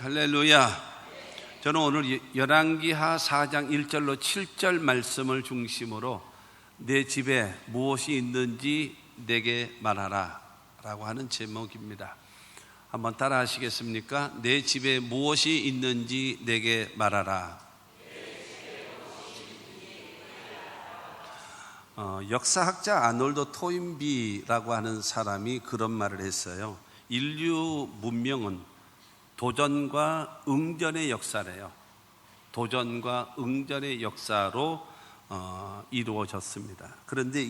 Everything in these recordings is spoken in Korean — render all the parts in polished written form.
할렐루야. 저는 오늘 열왕기하 4장 1절로 7절 말씀을 중심으로 내 집에 무엇이 있는지 내게 말하라 라고 하는 제목입니다. 한번 따라 하시겠습니까? 내 집에 무엇이 있는지 내게 말하라. 역사학자 아놀드 토인비라고 하는 사람이 그런 말을 했어요. 인류 문명은 도전과 응전의 역사래요. 도전과 응전의 역사로 이루어졌습니다. 그런데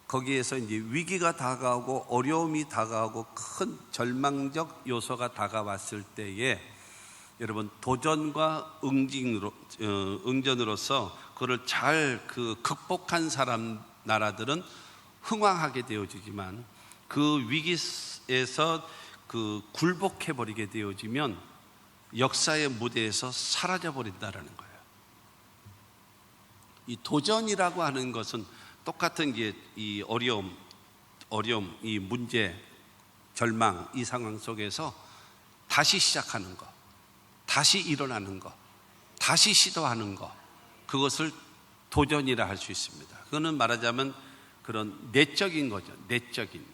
거기에서 이제 위기가 다가오고 어려움이 다가오고 큰 절망적 요소가 다가왔을 때에 여러분 도전과 응전으로서 그걸 잘 극복한 나라들은 흥왕하게 되어지지만 그 위기에서 굴복해버리게 되어지면 역사의 무대에서 사라져버린다는 거예요. 이 도전이라고 하는 것은 똑같은 이 어려움, 이 문제, 절망, 이 상황 속에서 다시 시작하는 것, 다시 일어나는 것, 다시 시도하는 것, 그것을 도전이라 할 수 있습니다. 그거는 말하자면 그런 내적인 거죠. 내적인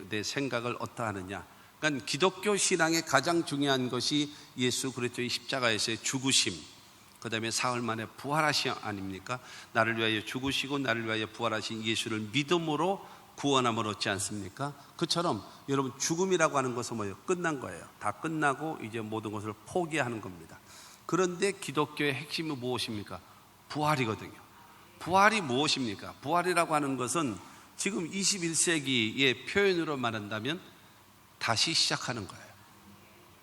내 생각을 어떠하느냐. 그러니까 기독교 신앙의 가장 중요한 것이 예수 그리스도의 십자가에서의 죽으심, 그 다음에 사흘 만에 부활하심 아닙니까? 나를 위하여 죽으시고 나를 위하여 부활하신 예수를 믿음으로 구원함을 얻지 않습니까? 그처럼 여러분 죽음이라고 하는 것은 뭐예요? 끝난 거예요. 다 끝나고 이제 모든 것을 포기하는 겁니다. 그런데 기독교의 핵심은 무엇입니까? 부활이거든요. 부활이 무엇입니까? 부활이라고 하는 것은 지금 21세기의 표현으로 말한다면 다시 시작하는 거예요.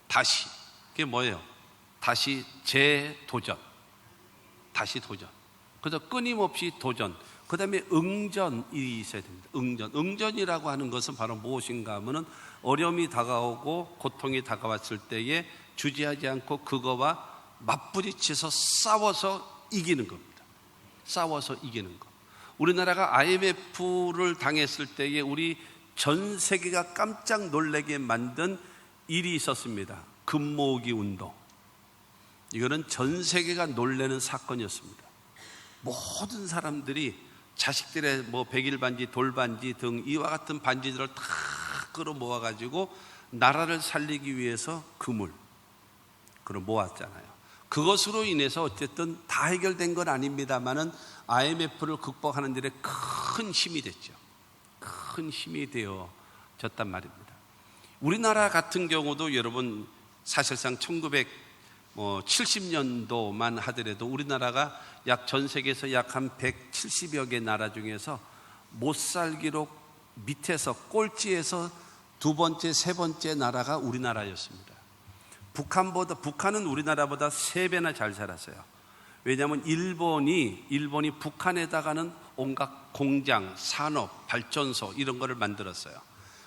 다시. 그게 뭐예요? 다시 재도전. 다시 도전. 그래서 끊임없이 도전. 그 다음에 응전이 있어야 됩니다. 응전이라고 하는 것은 바로 무엇인가 하면은 어려움이 다가오고 고통이 다가왔을 때에 주저하지 않고 그거와 맞부딪혀서 싸워서 이기는 겁니다. 싸워서 이기는 것. 우리나라가 IMF를 당했을 때에 우리 전 세계가 깜짝 놀라게 만든 일이 있었습니다. 금모으기 운동. 이거는 전 세계가 놀라는 사건이었습니다. 모든 사람들이 자식들의 백일반지, 돌반지 등 이와 같은 반지들을 다 끌어모아가지고 나라를 살리기 위해서 그걸 모았잖아요. 그것으로 인해서 어쨌든 다 해결된 건 아닙니다만은 IMF를 극복하는 데에 큰 힘이 됐죠. 큰 힘이 되어졌단 말입니다. 우리나라 같은 경우도 여러분 사실상 1970년도만 하더라도 우리나라가 약 전 세계에서 약 한 170여 개 나라 중에서 못 살기로 밑에서 꼴찌에서 두 번째, 세 번째 나라가 우리나라였습니다. 북한은 우리나라보다 3배나 잘 살았어요. 왜냐하면 일본이 북한에다가는 온갖 공장, 산업, 발전소 이런 거를 만들었어요.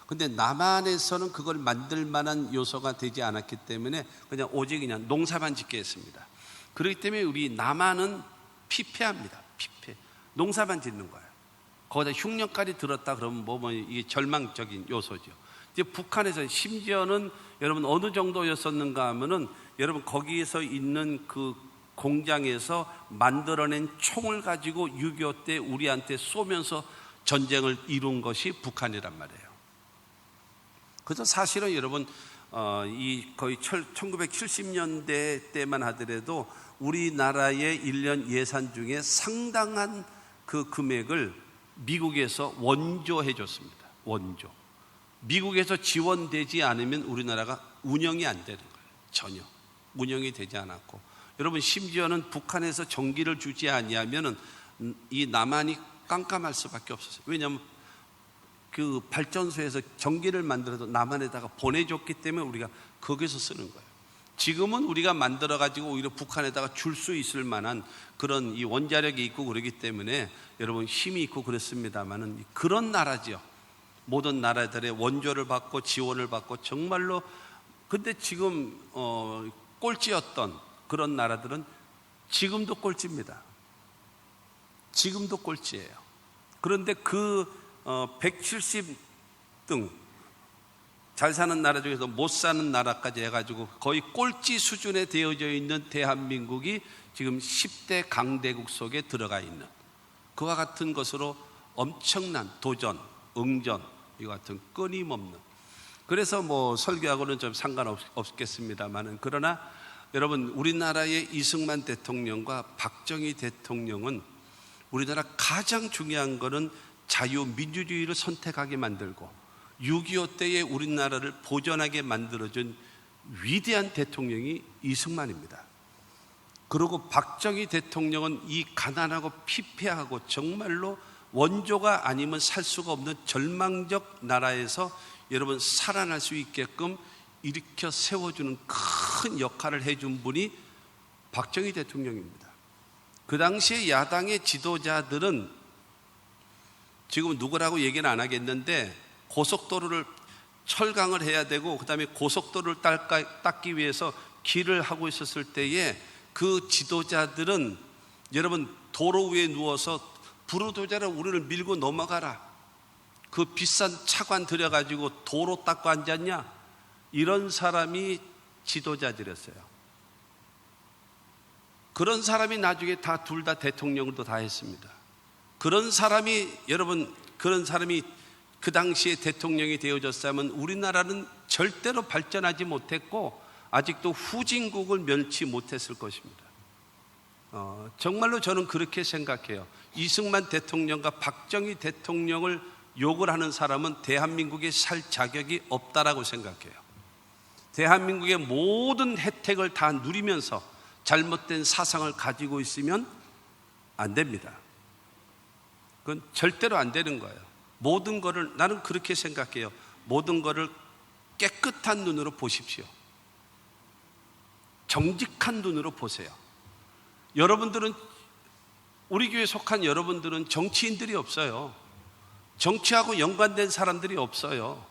근데 남한에서는 그걸 만들 만한 요소가 되지 않았기 때문에 오직 농사만 짓게 했습니다. 그렇기 때문에 우리 남한은 피폐합니다. 피폐. 농사만 짓는 거예요. 거기다 흉년까지 들었다 그러면 이게 절망적인 요소죠. 이제 북한에서 심지어는 여러분 어느 정도였었는가 하면은 여러분 거기에서 있는 그 공장에서 만들어낸 총을 가지고 6.25 때 우리한테 쏘면서 전쟁을 이룬 것이 북한이란 말이에요. 그래서 사실은 여러분 거의 1970년대 때만 하더라도 우리나라의 1년 예산 중에 상당한 그 금액을 미국에서 원조해 줬습니다. 원조. 미국에서 지원되지 않으면 우리나라가 운영이 안 되는 거예요. 전혀 운영이 되지 않았고, 여러분 심지어는 북한에서 전기를 주지 아니하면은 이 남한이 깜깜할 수밖에 없었어요. 왜냐하면 그 발전소에서 전기를 만들어서 남한에다가 보내줬기 때문에 우리가 거기서 쓰는 거예요. 지금은 우리가 만들어 가지고 오히려 북한에다가 줄 수 있을 만한 그런 이 원자력이 있고 그러기 때문에 여러분 힘이 있고 그렇습니다만은 그런 나라죠. 모든 나라들의 원조를 받고 지원을 받고 정말로. 근데 지금 꼴찌였던 그런 나라들은 지금도 꼴찌입니다. 지금도 꼴찌예요. 그런데 170등 잘 사는 나라 중에서 못 사는 나라까지 해가지고 거의 꼴찌 수준에 되어져 있는 대한민국이 지금 10대 강대국 속에 들어가 있는 그와 같은 것으로 엄청난 도전, 응전, 이와 같은 끊임없는, 그래서 뭐 설교하고는 좀 상관없겠습니다만은, 그러나 여러분, 우리나라의 이승만 대통령과 박정희 대통령은 우리나라 가장 중요한 것은 자유민주주의를 선택하게 만들고 6.25 때에 우리나라를 보존하게 만들어준 위대한 대통령이 이승만입니다. 그리고 박정희 대통령은 이 가난하고 피폐하고 정말로 원조가 아니면 살 수가 없는 절망적 나라에서 여러분 살아날 수 있게끔 일으켜 세워주는 큰 역할을 해준 분이 박정희 대통령입니다. 그 당시에 야당의 지도자들은 지금 누구라고 얘기는 안 하겠는데 고속도로를 철강을 해야 되고 그 다음에 고속도로를 닦기 위해서 길을 하고 있었을 때에 그 지도자들은 여러분 도로 위에 누워서 불도저로 우리를 밀고 넘어가라, 그 비싼 차관 들여가지고 도로 닦고 앉았냐, 이런 사람이 지도자들이었어요. 그런 사람이 나중에 둘 다 대통령도 다 했습니다. 그런 사람이 여러분, 그런 사람이 그 당시에 대통령이 되어졌다면 우리나라는 절대로 발전하지 못했고 아직도 후진국을 면치 못했을 것입니다. 정말로 저는 그렇게 생각해요. 이승만 대통령과 박정희 대통령을 욕을 하는 사람은 대한민국에 살 자격이 없다라고 생각해요. 대한민국의 모든 혜택을 다 누리면서 잘못된 사상을 가지고 있으면 안 됩니다. 그건 절대로 안 되는 거예요. 모든 거를, 나는 그렇게 생각해요. 모든 거를 깨끗한 눈으로 보십시오. 정직한 눈으로 보세요. 여러분들은, 우리 교회에 속한 여러분들은 정치인들이 없어요. 정치하고 연관된 사람들이 없어요.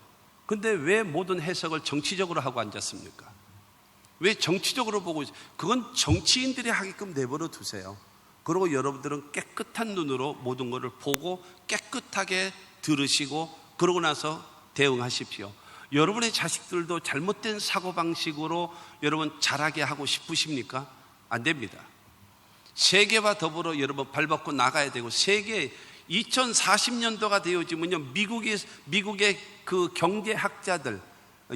근데 왜 모든 해석을 정치적으로 하고 앉았습니까? 왜 정치적으로 보고, 그건 정치인들이 하게끔 내버려 두세요. 그리고 여러분들은 깨끗한 눈으로 모든 것을 보고 깨끗하게 들으시고 그러고 나서 대응하십시오. 여러분의 자식들도 잘못된 사고방식으로 여러분 자라게 하고 싶으십니까? 안 됩니다. 세계와 더불어 여러분 발벗고 나가야 되고, 세계 2040년도가 되어지면요, 미국의 그 경제학자들,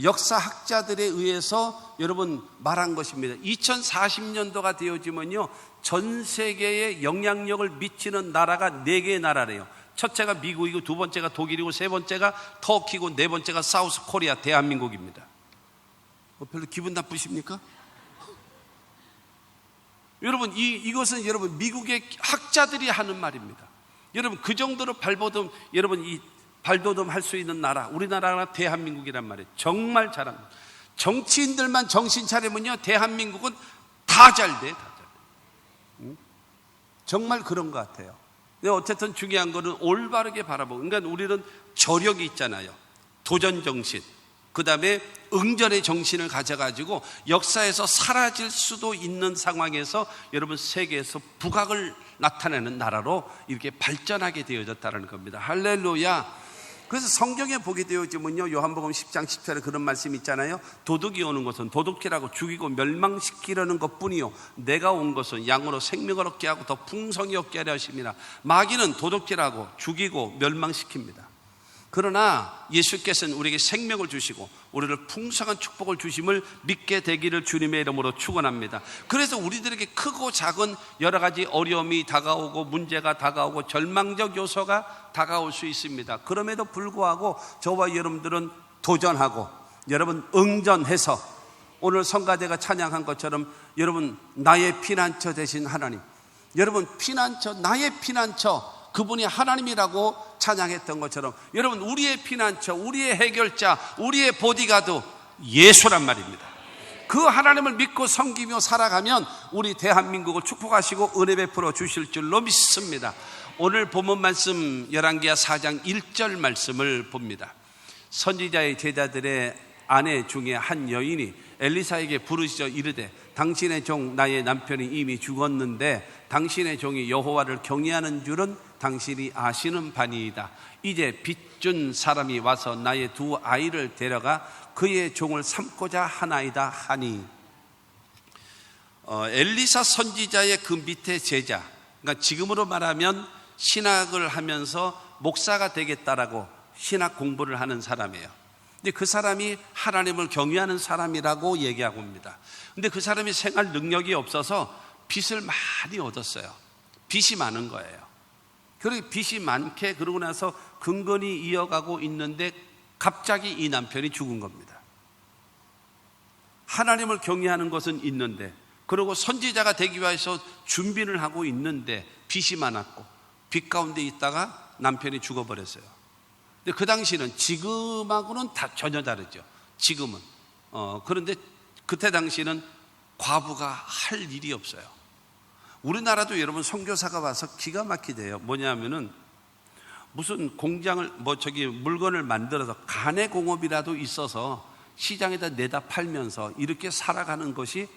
역사학자들에 의해서 여러분 말한 것입니다. 2040년도가 되어지면요, 전 세계에 영향력을 미치는 나라가 4개의 나라래요. 첫째가 미국이고, 두 번째가 독일이고, 세 번째가 터키고, 네 번째가 사우스 코리아, 대한민국입니다. 별로 기분 나쁘십니까? 여러분, 이것은 여러분 미국의 학자들이 하는 말입니다. 여러분, 그 정도로 발돋움 할 수 있는 나라, 우리나라가 대한민국이란 말이에요. 정말 잘합니다. 정치인들만 정신 차리면요, 대한민국은 다 잘 돼, 다 잘 돼. 정말 그런 것 같아요. 근데 어쨌든 중요한 거는 올바르게 바라보고, 그러니까 우리는 저력이 있잖아요. 도전 정신, 그 다음에 응전의 정신을 가져가지고 역사에서 사라질 수도 있는 상황에서 여러분 세계에서 부각을 나타내는 나라로 이렇게 발전하게 되어졌다는 겁니다. 할렐루야. 그래서 성경에 보게 되어지면요, 요한복음 10장 10절에 그런 말씀이 있잖아요. 도둑이 오는 것은 도둑질하고 죽이고 멸망시키려는 것뿐이요, 내가 온 것은 양으로 생명을 얻게 하고 더 풍성히 얻게 하려 하심이라. 마귀는 도둑질하고 죽이고 멸망시킵니다. 그러나 예수께서는 우리에게 생명을 주시고 우리를 풍성한 축복을 주심을 믿게 되기를 주님의 이름으로 축원합니다. 그래서 우리들에게 크고 작은 여러 가지 어려움이 다가오고 문제가 다가오고 절망적 요소가 다가올 수 있습니다. 그럼에도 불구하고 저와 여러분들은 도전하고 여러분 응전해서 오늘 성가대가 찬양한 것처럼 여러분 나의 피난처 되신 하나님, 여러분 피난처, 나의 피난처, 그분이 하나님이라고 찬양했던 것처럼 여러분 우리의 피난처, 우리의 해결자, 우리의 보디가드 예수란 말입니다. 그 하나님을 믿고 섬기며 살아가면 우리 대한민국을 축복하시고 은혜 베풀어 주실 줄로 믿습니다. 오늘 본문 말씀 열왕기하 4장 1절 말씀을 봅니다. 선지자의 제자들의 아내 중에 한 여인이 엘리사에게 부르짖어 이르되 당신의 종 나의 남편이 이미 죽었는데 당신의 종이 여호와를 경외하는 줄은 당신이 아시는 바니이다. 이제 빚준 사람이 와서 나의 두 아이를 데려가 그의 종을 삼고자 하나이다 하니, 엘리사 선지자의 그 밑에 제자, 그러니까 지금으로 말하면 신학을 하면서 목사가 되겠다라고 신학 공부를 하는 사람이에요. 근데 그 사람이 하나님을 경외하는 사람이라고 얘기하고 있습니다. 근데 그 사람이 생활 능력이 없어서 빚을 많이 얻었어요. 빚이 많은 거예요. 그리고 빚이 많게 그러고 나서 근근히 이어가고 있는데 갑자기 이 남편이 죽은 겁니다. 하나님을 경외하는 것은 있는데, 그리고 선지자가 되기 위해서 준비를 하고 있는데 빚이 많았고 빚 가운데 있다가 남편이 죽어버렸어요. 근데 그 당시는 지금하고는 전혀 다르죠. 지금은 그런데 그때 당시는 과부가 할 일이 없어요. 우리나라도 여러분 선교사가 와서 기가 막히대요. 뭐냐면은 무슨 공장을 물건을 만들어서 가내공업이라도 있어서 시장에다 내다 팔면서 이렇게 살아가는 것이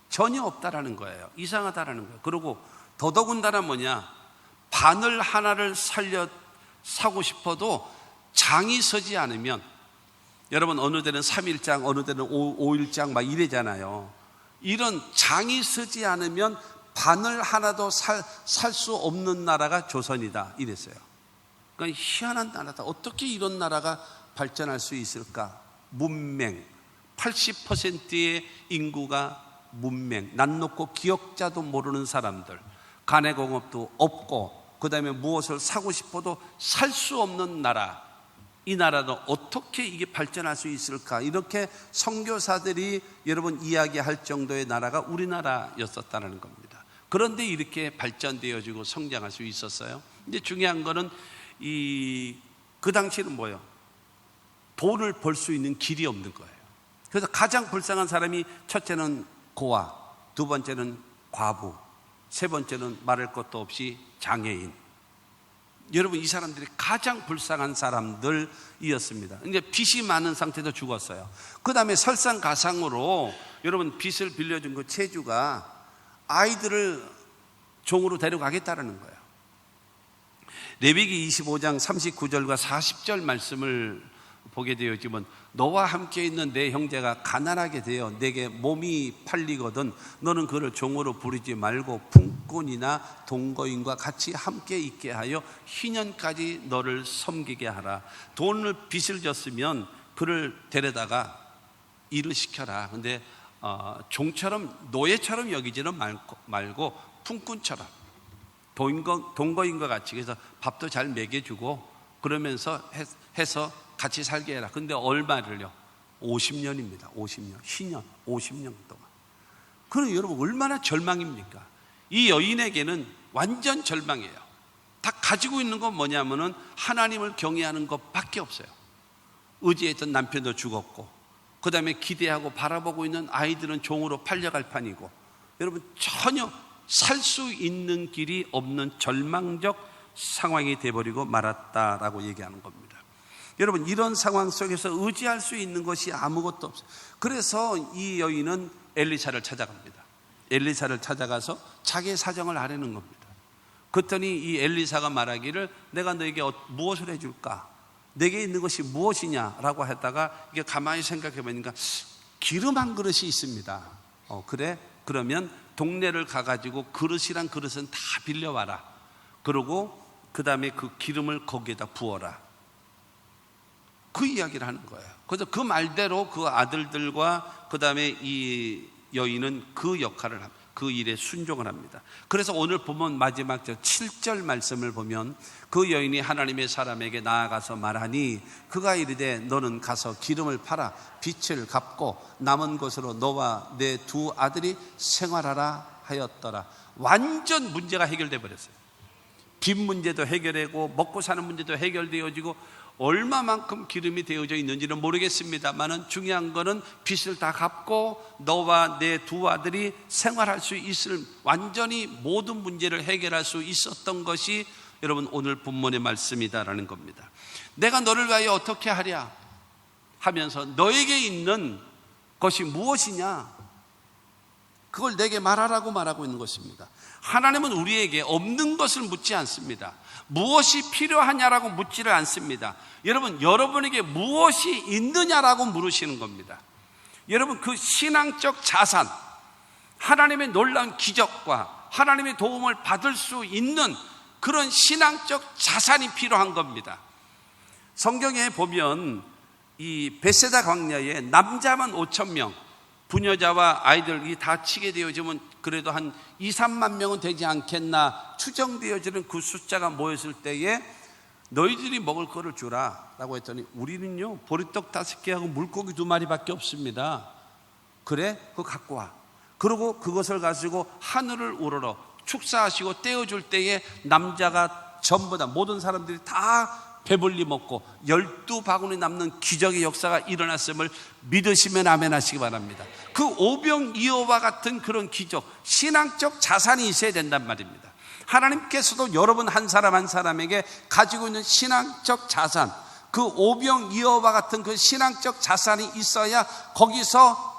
전혀 없다라는 거예요. 이상하다라는 거예요. 그리고 더더군다나 바늘 하나를 사고 싶어도 장이 서지 않으면, 여러분 어느 데는 3일장 어느 데는 5일장 막 이래잖아요. 이런 장이 서지 않으면 바늘 하나도 살 수 없는 나라가 조선이다 이랬어요. 그러니까 희한한 나라다. 어떻게 이런 나라가 발전할 수 있을까? 문맹, 80%의 인구가 문맹, 난 놓고 기억자도 모르는 사람들, 가내공업도 없고 그 다음에 무엇을 사고 싶어도 살 수 없는 나라. 이 나라는 어떻게 이게 발전할 수 있을까? 이렇게 선교사들이 여러분 이야기할 정도의 나라가 우리나라였었다는 겁니다. 그런데 이렇게 발전되어지고 성장할 수 있었어요. 근데 중요한 거는 그 당시에는 뭐예요? 돈을 벌 수 있는 길이 없는 거예요. 그래서 가장 불쌍한 사람이 첫째는 고아, 두 번째는 과부, 세 번째는 말할 것도 없이 장애인. 여러분 이 사람들이 가장 불쌍한 사람들이었습니다. 이제 빚이 많은 상태에서 죽었어요. 그 다음에 설상가상으로 여러분 빚을 빌려준 그 채주가 아이들을 종으로 데려가겠다라는 거예요. 레위기 25장 39절과 40절 말씀을 보게 되어지면, 너와 함께 있는 내 형제가 가난하게 되어 내게 몸이 팔리거든 너는 그를 종으로 부르지 말고 품꾼이나 동거인과 같이 함께 있게 하여 희년까지 너를 섬기게 하라. 돈을 빚을 졌으면 그를 데려다가 일을 시켜라. 근데 종처럼 노예처럼 여기지는 말고 품꾼처럼 동거인과 같이, 그래서 밥도 잘 먹여주고 그러면서 해서 같이 살게 해라. 근데 얼마를요? 50년입니다. 50년. 희년. 50년 동안. 그럼 여러분 얼마나 절망입니까? 이 여인에게는 완전 절망이에요. 다 가지고 있는 건 뭐냐면은 하나님을 경외하는 것밖에 없어요. 의지했던 남편도 죽었고, 그 다음에 기대하고 바라보고 있는 아이들은 종으로 팔려갈 판이고, 여러분 전혀 살 수 있는 길이 없는 절망적 상황이 돼버리고 말았다라고 얘기하는 겁니다. 여러분 이런 상황 속에서 의지할 수 있는 것이 아무것도 없어요. 그래서 이 여인은 엘리사를 찾아갑니다. 엘리사를 찾아가서 자기의 사정을 아뢰는 겁니다. 그랬더니 이 엘리사가 말하기를, 내가 너에게 무엇을 해줄까? 내게 있는 것이 무엇이냐라고 하다가 이게 가만히 생각해 보니까 기름 한 그릇이 있습니다. 그래? 그러면 동네를 가가지고 그릇이란 그릇은 다 빌려와라. 그러고 그 다음에 그 기름을 거기에다 부어라. 그 이야기를 하는 거예요. 그래서 그 말대로 그 아들들과 그 다음에 이 여인은 그 역할을 합니다. 그 일에 순종을 합니다. 그래서 오늘 보면 마지막 7절 말씀을 보면, 그 여인이 하나님의 사람에게 나아가서 말하니 그가 이르되 너는 가서 기름을 팔아 빚을 갚고 남은 것으로 너와 내 두 아들이 생활하라 하였더라. 완전 문제가 해결돼 버렸어요. 빚 문제도 해결되고 먹고 사는 문제도 해결되어지고, 얼마만큼 기름이 되어져 있는지는 모르겠습니다만은 중요한 거는 빚을 다 갚고 너와 내 두 아들이 생활할 수 있을, 완전히 모든 문제를 해결할 수 있었던 것이 여러분 오늘 본문의 말씀이다라는 겁니다. 내가 너를 위하여 어떻게 하랴 하면서 너에게 있는 것이 무엇이냐? 그걸 내게 말하라고 말하고 있는 것입니다. 하나님은 우리에게 없는 것을 묻지 않습니다. 무엇이 필요하냐라고 묻지를 않습니다. 여러분, 여러분에게 무엇이 있느냐라고 물으시는 겁니다. 여러분, 그 신앙적 자산, 하나님의 놀라운 기적과 하나님의 도움을 받을 수 있는 그런 신앙적 자산이 필요한 겁니다. 성경에 보면 이 벳세다 광야에 남자만 5,000명, 부녀자와 아이들이 다 치게 되어지면 그래도 한 2, 3만 명은 되지 않겠나 추정되어지는 그 숫자가 모였을 때에 너희들이 먹을 거를 주라 라고 했더니 우리는요 보리떡 5개하고 물고기 2마리밖에 없습니다. 그래? 그거 갖고 와. 그리고 그것을 가지고 하늘을 우러러 축사하시고 떼어줄 때에 남자가 전부 다 모든 사람들이 다 배불리 먹고 12바구니 남는 기적의 역사가 일어났음을 믿으시면 아멘 하시기 바랍니다. 그 오병이어와 같은 그런 기적, 신앙적 자산이 있어야 된단 말입니다. 하나님께서도 여러분 한 사람 한 사람에게 가지고 있는 신앙적 자산, 그 오병이어와 같은 그 신앙적 자산이 있어야 거기서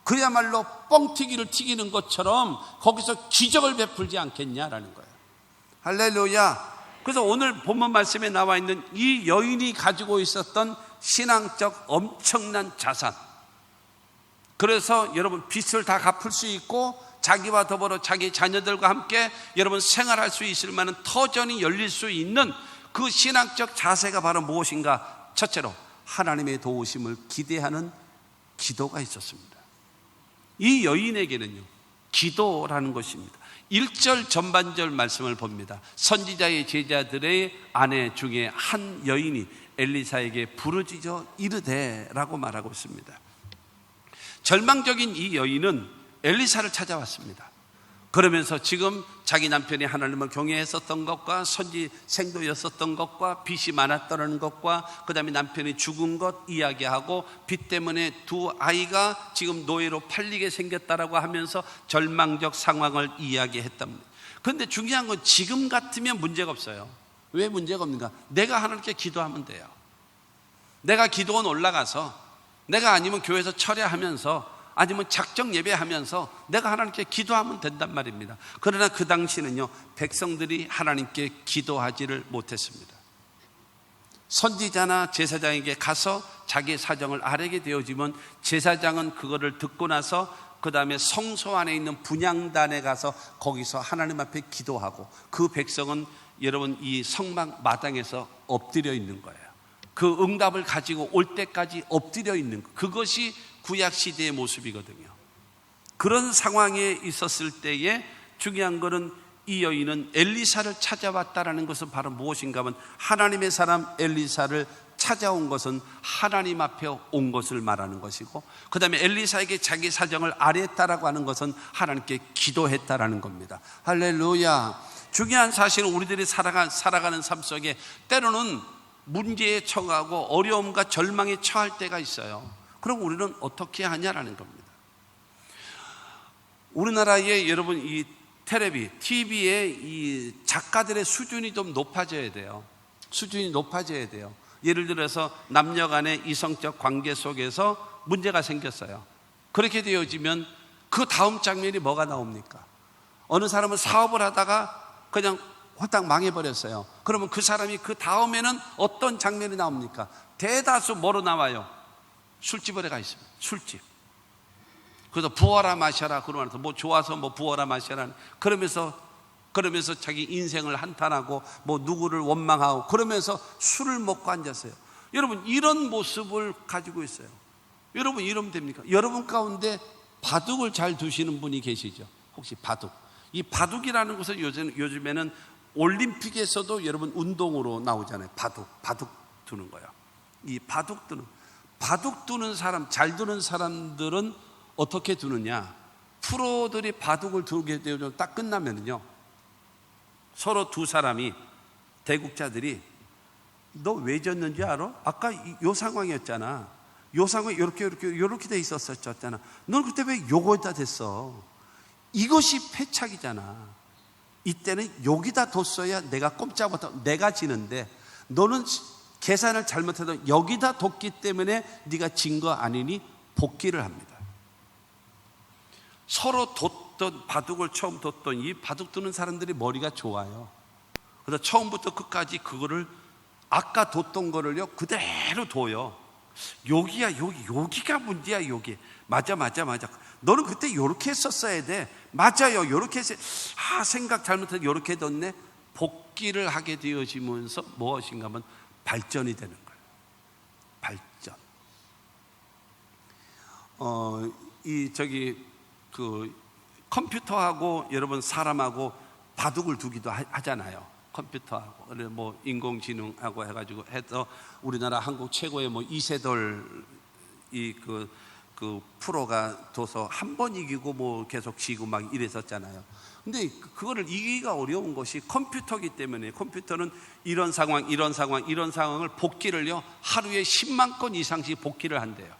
그야말로 뻥튀기를 튀기는 것처럼 거기서 기적을 베풀지 않겠냐라는 거예요. 할렐루야. 그래서 오늘 본문 말씀에 나와 있는 이 여인이 가지고 있었던 신앙적 엄청난 자산, 그래서 여러분 빚을 다 갚을 수 있고 자기와 더불어 자기 자녀들과 함께 여러분 생활할 수 있을 만한 터전이 열릴 수 있는 그 신앙적 자세가 바로 무엇인가? 첫째로 하나님의 도우심을 기대하는 기도가 있었습니다. 이 여인에게는요 기도라는 것입니다. 1절 전반절 말씀을 봅니다. 선지자의 제자들의 아내 중에 한 여인이 엘리사에게 부르짖어 이르되 라고 말하고 있습니다. 절망적인 이 여인은 엘리사를 찾아왔습니다. 그러면서 지금 자기 남편이 하나님을 경외했었던 것과 선지생도였었던 것과 빚이 많았다는 것과 그 다음에 남편이 죽은 것 이야기하고 빚 때문에 2아이가 지금 노예로 팔리게 생겼다라고 하면서 절망적 상황을 이야기했답니다. 그런데 중요한 건 지금 같으면 문제가 없어요. 왜 문제가 없는가? 내가 하나님께 기도하면 돼요. 내가 기도원 올라가서, 내가 아니면 교회에서 철야하면서, 아니면 작정 예배하면서 내가 하나님께 기도하면 된단 말입니다. 그러나 그 당시는요 백성들이 하나님께 기도하지를 못했습니다. 선지자나 제사장에게 가서 자기의 사정을 아뢰게 되어지면 제사장은 그거를 듣고 나서 그 다음에 성소 안에 있는 분향단에 가서 거기서 하나님 앞에 기도하고, 그 백성은 여러분 이 성막 마당에서 엎드려 있는 거예요. 그 응답을 가지고 올 때까지 엎드려 있는 것, 그것이 구약시대의 모습이거든요. 그런 상황에 있었을 때에 중요한 것은 이 여인은 엘리사를 찾아왔다라는 것은 바로 무엇인가 하면 하나님의 사람 엘리사를 찾아온 것은 하나님 앞에 온 것을 말하는 것이고, 그 다음에 엘리사에게 자기 사정을 아뢰었다라고 하는 것은 하나님께 기도했다라는 겁니다. 할렐루야. 중요한 사실은 우리들이 살아가는 삶 속에 때로는 문제에 처하고 어려움과 절망에 처할 때가 있어요. 그럼 우리는 어떻게 하냐라는 겁니다. 우리나라의 여러분 이 텔레비, TV의 이 작가들의 수준이 좀 높아져야 돼요. 수준이 높아져야 돼요. 예를 들어서 남녀 간의 이성적 관계 속에서 문제가 생겼어요. 그렇게 되어지면 그 다음 장면이 뭐가 나옵니까? 어느 사람은 사업을 하다가 그냥 홀딱 망해버렸어요. 그러면 그 사람이 그 다음에는 어떤 장면이 나옵니까? 대다수 뭐로 나와요? 술집에 가 있습니다. 술집. 그래서 부어라 마셔라 그러면서 뭐 좋아서 뭐 부어라 마셔라 그러면서 자기 인생을 한탄하고 뭐 누구를 원망하고 그러면서 술을 먹고 앉았어요. 여러분 이런 모습을 가지고 있어요. 여러분 이러면 됩니까? 여러분 가운데 바둑을 잘 두시는 분이 계시죠? 혹시 바둑? 이 바둑이라는 것은 요즘에는 올림픽에서도 여러분 운동으로 나오잖아요. 바둑 두는 거예요. 이 바둑 두는 사람, 잘 두는 사람들은 어떻게 두느냐? 프로들이 바둑을 두게 되면 딱 끝나면요, 서로 두 사람이 대국자들이 너 왜 졌는지 알아? 아까 요 상황이었잖아. 요 상황이 이렇게 돼 있었잖아. 넌 그때 왜 요거에다 됐어? 이것이 패착이잖아. 이때는 여기다 뒀어야 내가 꼼짝 못하고 내가 지는데, 너는 계산을 잘못해서 여기다 뒀기 때문에 네가 진 거 아니니 복귀를 합니다. 서로 바둑을 처음 뒀던 이 바둑 두는 사람들이 머리가 좋아요. 그래서 처음부터 끝까지 그거를 아까 뒀던 거를요 그대로 둬요. 여기야, 여기가 문제야. 여기 맞아. 너는 그때 요렇게 했었어야 돼. 맞아요, 요렇게 했어요. 생각 잘못해서 요렇게 뒀네. 복귀를 하게 되어지면서 무엇인가 하면 발전이 되는 거예요. 발전. 그 컴퓨터하고 여러분 사람하고 바둑을 두기도 하잖아요. 컴퓨터하고 뭐 인공지능하고 해가지고 해서 우리나라 한국 최고의 뭐 이세돌 그 프로가 둬서 한 번 이기고 뭐 계속 지고 막 이랬었잖아요. 근데 그거를 이기기가 어려운 것이 컴퓨터기 때문에, 컴퓨터는 이런 상황을 복기를요 하루에 10만 건 이상씩 복기를 한대요.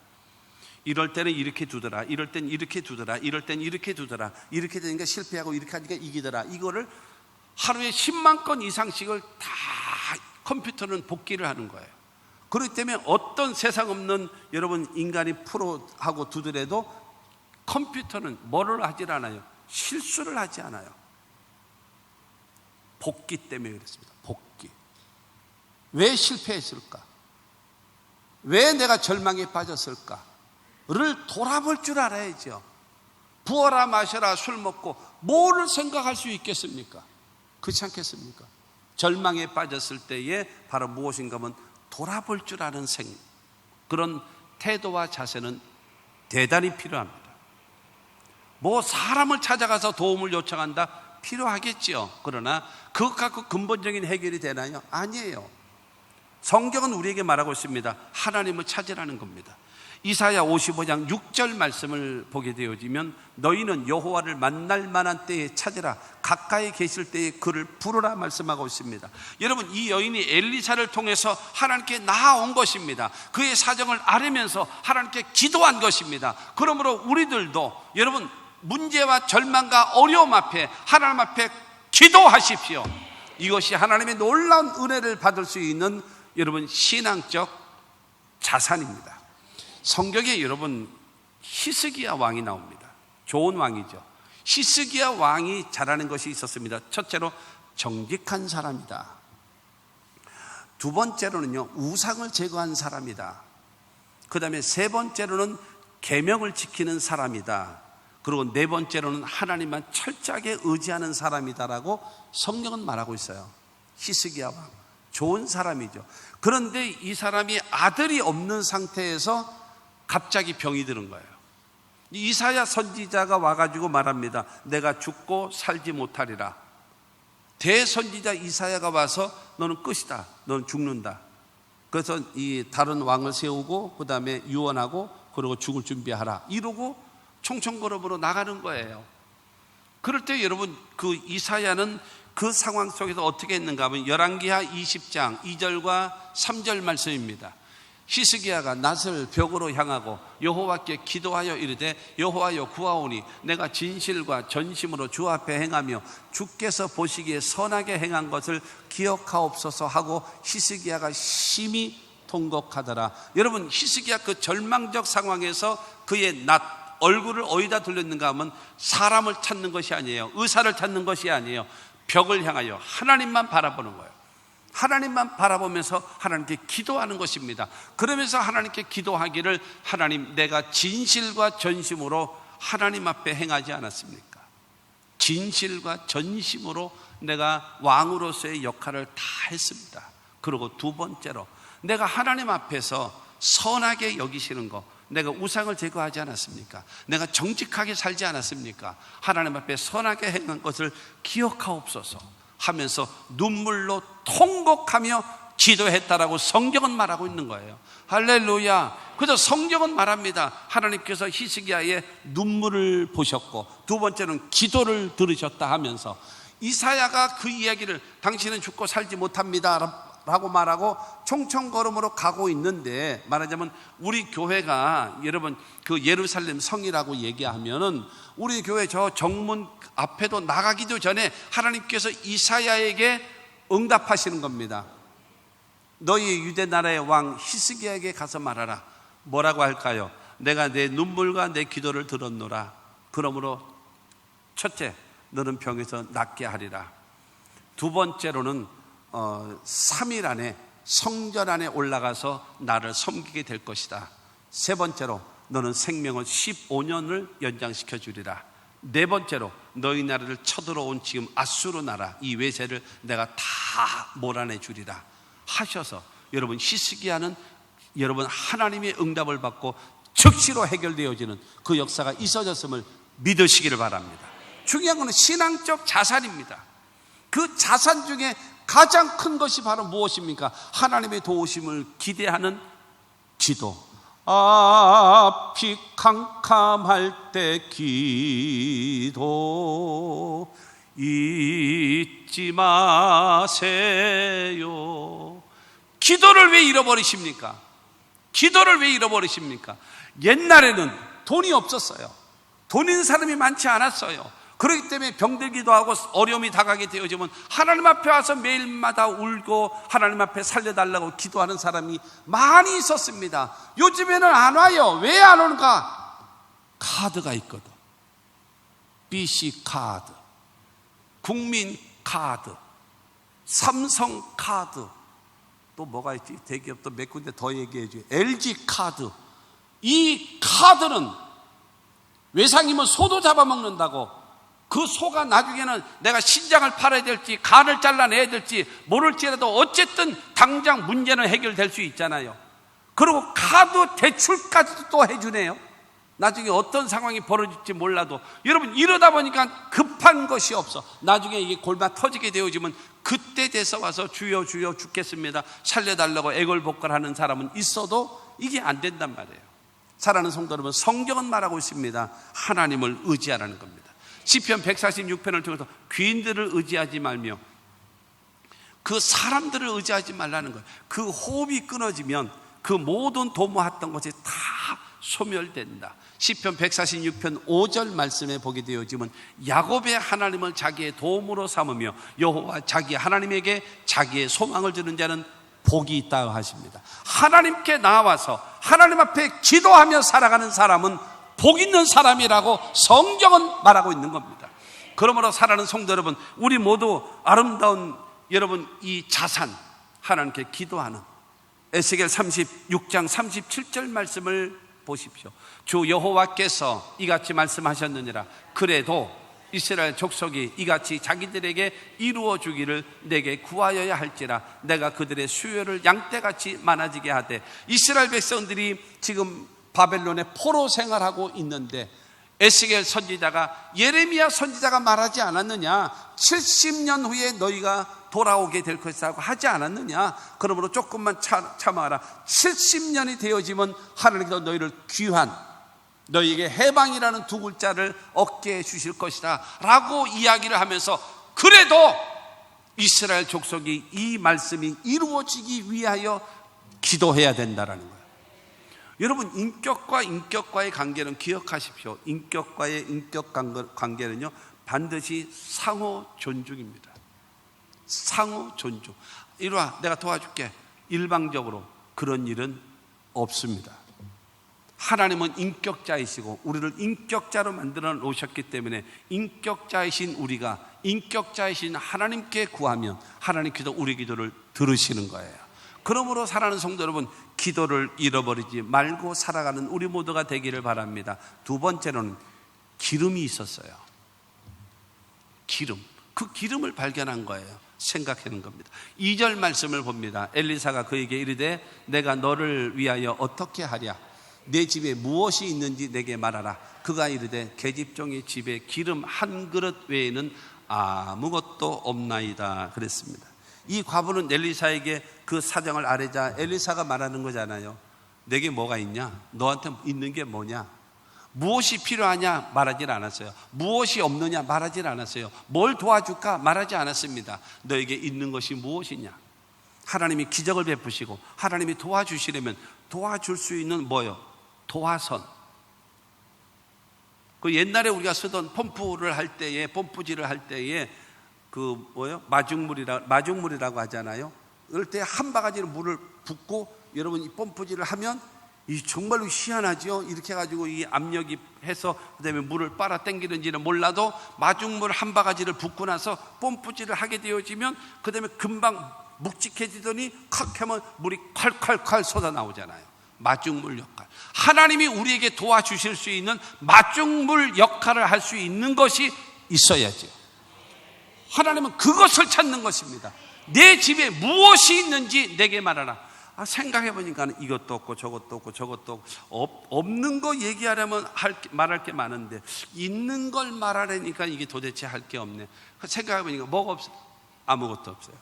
이럴 때는 이렇게 두더라, 이럴 땐 이렇게 두더라, 이럴 땐 이렇게 두더라, 이렇게 되니까 실패하고 이렇게 하니까 이기더라. 이거를 하루에 10만 건 이상씩을 다 컴퓨터는 복기를 하는 거예요. 그렇기 때문에 어떤 세상 없는 여러분 인간이 프로하고 두더라도 컴퓨터는 뭐를 하질 않아요? 실수를 하지 않아요. 복기 때문에 그렇습니다. 복기. 왜 실패했을까? 왜 내가 절망에 빠졌을까? 를 돌아볼 줄 알아야죠. 부어라 마셔라 술 먹고 뭐를 생각할 수 있겠습니까? 그렇지 않겠습니까? 절망에 빠졌을 때에 바로 무엇인가 하면 돌아볼 줄 아는 그런 태도와 자세는 대단히 필요합니다. 뭐 사람을 찾아가서 도움을 요청한다? 필요하겠지요. 그러나 그것 갖고 근본적인 해결이 되나요? 아니에요. 성경은 우리에게 말하고 있습니다. 하나님을 찾으라는 겁니다. 이사야 55장 6절 말씀을 보게 되어지면 너희는 여호와를 만날 만한 때에 찾으라, 가까이 계실 때에 그를 부르라 말씀하고 있습니다. 여러분, 이 여인이 엘리사를 통해서 하나님께 나아온 것입니다. 그의 사정을 알으면서 하나님께 기도한 것입니다. 그러므로 우리들도 여러분 문제와 절망과 어려움 앞에 하나님 앞에 기도하십시오. 이것이 하나님의 놀라운 은혜를 받을 수 있는 여러분 신앙적 자산입니다. 성경에 여러분 히스기야 왕이 나옵니다. 좋은 왕이죠. 히스기야 왕이 잘하는 것이 있었습니다. 첫째로 정직한 사람이다. 두 번째로는요 우상을 제거한 사람이다. 그 다음에 세 번째로는 계명을 지키는 사람이다. 그리고 네 번째로는 하나님만 철저하게 의지하는 사람이다라고 성경은 말하고 있어요. 히스기야 왕 좋은 사람이죠. 그런데 이 사람이 아들이 없는 상태에서 갑자기 병이 드는 거예요. 이사야 선지자가 와가지고 말합니다. 내가 죽고 살지 못하리라. 대선지자 이사야가 와서 너는 끝이다, 너는 죽는다. 그래서 이 다른 왕을 세우고 그 다음에 유언하고 그리고 죽을 준비하라 이러고 총총거름으로 나가는 거예요. 그럴 때 여러분 그 이사야는 그 상황 속에서 어떻게 했는가 하면 열왕기하 20장 2절과 3절 말씀입니다. 히스기야가 낫을 벽으로 향하고 여호와께 기도하여 이르되 여호와여 구하오니 내가 진실과 전심으로 주 앞에 행하며 주께서 보시기에 선하게 행한 것을 기억하옵소서 하고 히스기야가 심히 통곡하더라. 여러분 히스기야 그 절망적 상황에서 그의 얼굴을 어디다 돌렸는가 하면 사람을 찾는 것이 아니에요. 의사를 찾는 것이 아니에요. 벽을 향하여 하나님만 바라보는 거예요. 하나님만 바라보면서 하나님께 기도하는 것입니다. 그러면서 하나님께 기도하기를 하나님 내가 진실과 전심으로 하나님 앞에 행하지 않았습니까? 진실과 전심으로 내가 왕으로서의 역할을 다 했습니다. 그리고 두 번째로 내가 하나님 앞에서 선하게 여기시는 것, 내가 우상을 제거하지 않았습니까? 내가 정직하게 살지 않았습니까? 하나님 앞에 선하게 행한 것을 기억하옵소서 하면서 눈물로 통곡하며 기도했다라고 성경은 말하고 있는 거예요. 할렐루야. 그래서 성경은 말합니다. 하나님께서 히스기야의 눈물을 보셨고 두 번째는 기도를 들으셨다 하면서 이사야가 그 이야기를 당신은 죽고 살지 못합니다 라고 말하고 총총걸음으로 가고 있는데, 말하자면 우리 교회가 여러분 그 예루살렘 성이라고 얘기하면은 우리 교회 저 정문 앞에도 나가기도 전에 하나님께서 이사야에게 응답하시는 겁니다. 너희 유대 나라의 왕 히스기야에게 가서 말하라. 뭐라고 할까요? 내가 내 눈물과 내 기도를 들었노라. 그러므로 첫째, 너는 병에서 낫게 하리라. 두 번째로는 3일 안에 성전 안에 올라가서 나를 섬기게 될 것이다. 세 번째로 너는 생명을 15년을 연장시켜 주리라. 네 번째로 너희 나라를 쳐들어온 지금 아수르 나라 이 외세를 내가 다 몰아내 주리라 하셔서 여러분 히스기야는 여러분 하나님의 응답을 받고 즉시로 해결되어지는 그 역사가 있어졌음을 믿으시기를 바랍니다. 중요한 것은 신앙적 자산입니다. 그 자산 중에 가장 큰 것이 바로 무엇입니까? 하나님의 도우심을 기대하는 기도. 앞이 캄캄할 때 기도 잊지 마세요. 기도를 왜 잃어버리십니까? 기도를 왜 잃어버리십니까? 옛날에는 돈이 없었어요. 돈 있는 사람이 많지 않았어요. 그렇기 때문에 병들기도 하고 어려움이 다가게 되어지면 하나님 앞에 와서 매일마다 울고 하나님 앞에 살려달라고 기도하는 사람이 많이 있었습니다. 요즘에는 안 와요. 왜 안 오는가? 카드가 있거든. BC 카드, 국민 카드, 삼성 카드, 또 뭐가 있지? 대기업도 몇 군데 더 얘기해 줘요. LG 카드. 이 카드는 외상이면 소도 잡아먹는다고. 그 소가 나중에는 내가 신장을 팔아야 될지 간을 잘라내야 될지 모를지라도 어쨌든 당장 문제는 해결될 수 있잖아요. 그리고 카드 대출까지도 또 해주네요. 나중에 어떤 상황이 벌어질지 몰라도 여러분 이러다 보니까 급한 것이 없어. 나중에 이게 골마 터지게 되어지면 그때 돼서 와서 주여 주여 죽겠습니다 살려달라고 애걸복걸하는 사람은 있어도 이게 안 된단 말이에요. 사랑하는 성도 여러분, 성경은 말하고 있습니다. 하나님을 의지하라는 겁니다. 시편 146편을 통해서 귀인들을 의지하지 말며 그 사람들을 의지하지 말라는 거예요. 그 호흡이 끊어지면 그 모든 도모했던 것이 다 소멸된다. 시편 146편 5절 말씀에 보게 되어지면 야곱의 하나님을 자기의 도움으로 삼으며 여호와 자기 하나님에게 자기의 소망을 주는 자는 복이 있다고 하십니다. 하나님께 나와서 하나님 앞에 기도하며 살아가는 사람은 복 있는 사람이라고 성경은 말하고 있는 겁니다. 그러므로 사랑하는 성도 여러분, 우리 모두 아름다운 여러분 이 자산 하나님께 기도하는 에스겔 36장 37절 말씀을 보십시오. 주 여호와께서 이같이 말씀하셨느니라. 그래도 이스라엘 족속이 이같이 자기들에게 이루어 주기를 내게 구하여야 할지라. 내가 그들의 수요를 양떼같이 많아지게 하되. 이스라엘 백성들이 지금 바벨론의 포로 생활하고 있는데 에스겔 선지자가 예레미야 선지자가 말하지 않았느냐? 70년 후에 너희가 돌아오게 될 것이라고 하지 않았느냐? 그러므로 조금만 참아라. 70년이 되어지면 하나님께서 너희를 귀한 너희에게 해방이라는 두 글자를 얻게 해주실 것이다 라고 이야기를 하면서 그래도 이스라엘 족속이 이 말씀이 이루어지기 위하여 기도해야 된다라는 거예요. 여러분 인격과 인격과의 관계는 기억하십시오. 인격과의 인격 관계는요 반드시 상호 존중입니다. 상호 존중. 이리 와 내가 도와줄게. 일방적으로 그런 일은 없습니다. 하나님은 인격자이시고 우리를 인격자로 만들어 놓으셨기 때문에 인격자이신 우리가 인격자이신 하나님께 구하면 하나님께서 우리 기도를 들으시는 거예요. 그러므로 사랑하는 성도 여러분, 기도를 잃어버리지 말고 살아가는 우리 모두가 되기를 바랍니다. 두 번째로는 기름이 있었어요. 기름. 그 기름을 발견한 거예요. 생각하는 겁니다. 2절 말씀을 봅니다. 엘리사가 그에게 이르되 내가 너를 위하여 어떻게 하랴? 내 집에 무엇이 있는지 내게 말하라. 그가 이르되 계집종의 집에 기름 한 그릇 외에는 아무것도 없나이다 그랬습니다. 이 과부는 엘리사에게 그 사정을 아뢰자 엘리사가 말하는 거잖아요. 내게 뭐가 있냐? 너한테 있는 게 뭐냐? 무엇이 필요하냐? 말하지 않았어요. 무엇이 없느냐? 말하지 않았어요. 뭘 도와줄까? 말하지 않았습니다. 너에게 있는 것이 무엇이냐? 하나님이 기적을 베푸시고 하나님이 도와주시려면 도와줄 수 있는 뭐요? 도화선. 그 옛날에 우리가 쓰던 펌프를 할 때에 펌프질을 할 때에 그 뭐요? 마중물이라고 하잖아요. 그럴 때 한 바가지로 물을 붓고 여러분 이 펌프질을 하면 이 정말로 희한하죠. 이렇게 해가지고 이 압력이 해서 그다음에 물을 빨아 당기는지는 몰라도 마중물 한 바가지를 붓고 나서 뽐뿌질을 하게 되어지면 그다음에 금방 묵직해지더니 칵 하면 물이 콸콸콸 쏟아 나오잖아요. 마중물 역할. 하나님이 우리에게 도와주실 수 있는 마중물 역할을 할 수 있는 것이 있어야죠. 하나님은 그것을 찾는 것입니다. 내 집에 무엇이 있는지 내게 말하라. 생각해보니까 이것도 없고 저것도 없고 저것도 없고 없는 거 얘기하려면 말할 게 많은데 있는 걸 말하려니까 이게 도대체 할 게 없네. 생각해보니까 뭐가 없어요? 아무것도 없어요.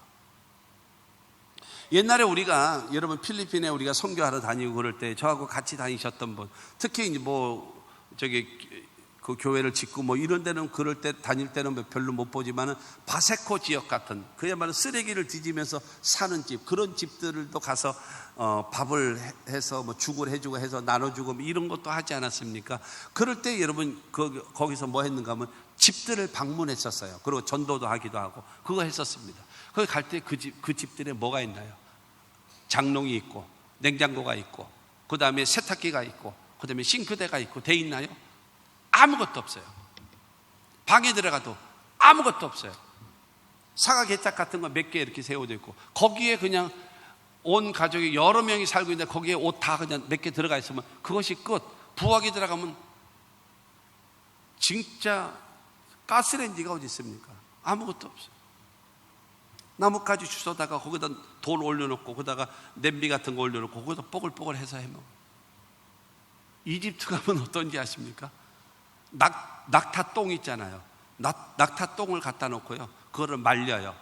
옛날에 우리가 여러분 필리핀에 우리가 선교하러 다니고 그럴 때 저하고 같이 다니셨던 분, 특히 이제 뭐 저기 그 교회를 짓고 뭐 이런 데는 그럴 때 다닐 때는 별로 못 보지만은 바세코 지역 같은 그야말로 쓰레기를 뒤지면서 사는 집, 그런 집들도 가서 밥을 해서 뭐 죽을 해주고 해서 나눠주고 뭐 이런 것도 하지 않았습니까? 그럴 때 여러분 거기서 뭐 했는가 하면 집들을 방문했었어요. 그리고 전도도 하기도 하고 그거 했었습니다. 거기 갈 때 그 집들에 뭐가 있나요? 장롱이 있고 냉장고가 있고 그 다음에 세탁기가 있고 그 다음에 싱크대가 있고 돼 있나요? 아무것도 없어요. 방에 들어가도 아무것도 없어요. 사과 개짝 같은 거 몇 개 이렇게 세워져 있고 거기에 그냥 온 가족이 여러 명이 살고 있는데 거기에 옷 다 그냥 몇 개 들어가 있으면 그것이 끝. 부엌에 들어가면 진짜 가스레인지가 어디 있습니까? 아무것도 없어요. 나뭇가지 주워다가 거기다 돌 올려놓고 거기다가 냄비 같은 거 올려놓고 거기다 뽀글뽀글 해서 해먹어요. 이집트 가면 어떤지 아십니까? 낙타똥 있잖아요. 낙타똥을 갖다 놓고요 그거를 말려요.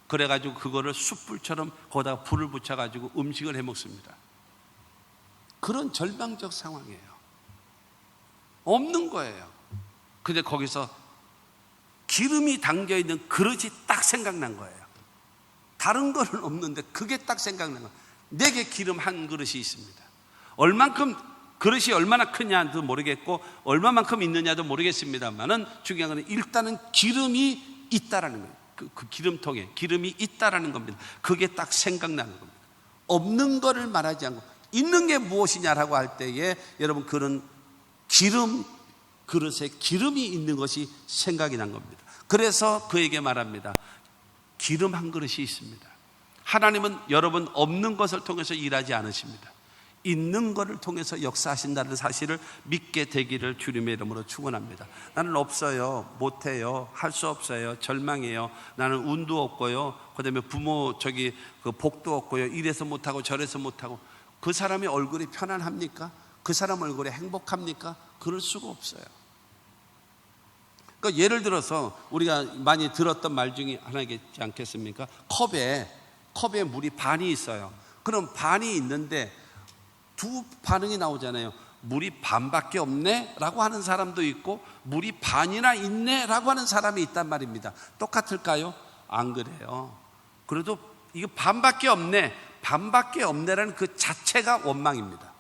그래가지고 그거를 숯불처럼 거기다가 불을 붙여가지고 음식을 해먹습니다. 그런 절망적 상황이에요. 없는 거예요. 근데 거기서 기름이 담겨있는 그릇이 딱 생각난 거예요. 다른 거는 없는데 그게 딱 생각난 거예요. 내게 기름 한 그릇이 있습니다. 얼만큼 그릇이 얼마나 크냐도 모르겠고 얼마만큼 있느냐도 모르겠습니다만은 중요한 건 일단은 기름이 있다라는 거예요. 그 기름통에 기름이 있다라는 겁니다. 그게 딱 생각나는 겁니다. 없는 거를 말하지 않고 있는 게 무엇이냐라고 할 때에 여러분 그런 기름 그릇에 기름이 있는 것이 생각이 난 겁니다. 그래서 그에게 말합니다. 기름 한 그릇이 있습니다. 하나님은 여러분 없는 것을 통해서 일하지 않으십니다. 있는 것을 통해서 역사하신다는 사실을 믿게 되기를 주님의 이름으로 축원합니다. 나는 없어요, 못해요, 할 수 없어요, 절망해요, 나는 운도 없고요, 그다음에 부모 그 복도 없고요, 이래서 못하고 저래서 못하고. 그 사람의 얼굴이 편안합니까? 그 사람 얼굴이 행복합니까? 그럴 수가 없어요. 그러니까 예를 들어서 우리가 많이 들었던 말 중에 하나이지 않겠습니까? 컵에 물이 반이 있어요. 그럼 반이 있는데 두 반응이 나오잖아요. 물이 반밖에 없네 라고 하는 사람도 있고 물이 반이나 있네 라고 하는 사람이 있단 말입니다. 똑같을까요? 안 그래요. 그래도 이거 반밖에 없네라는 그 자체가 원망입니다.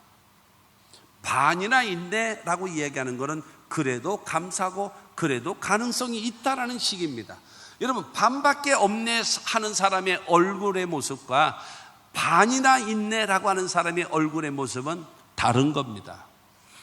반이나 있네 라고 이야기하는 것은 그래도 감사하고 그래도 가능성이 있다라는 식입니다. 여러분 반밖에 없네 하는 사람의 얼굴의 모습과 반이나 있네라고 하는 사람의 얼굴의 모습은 다른 겁니다.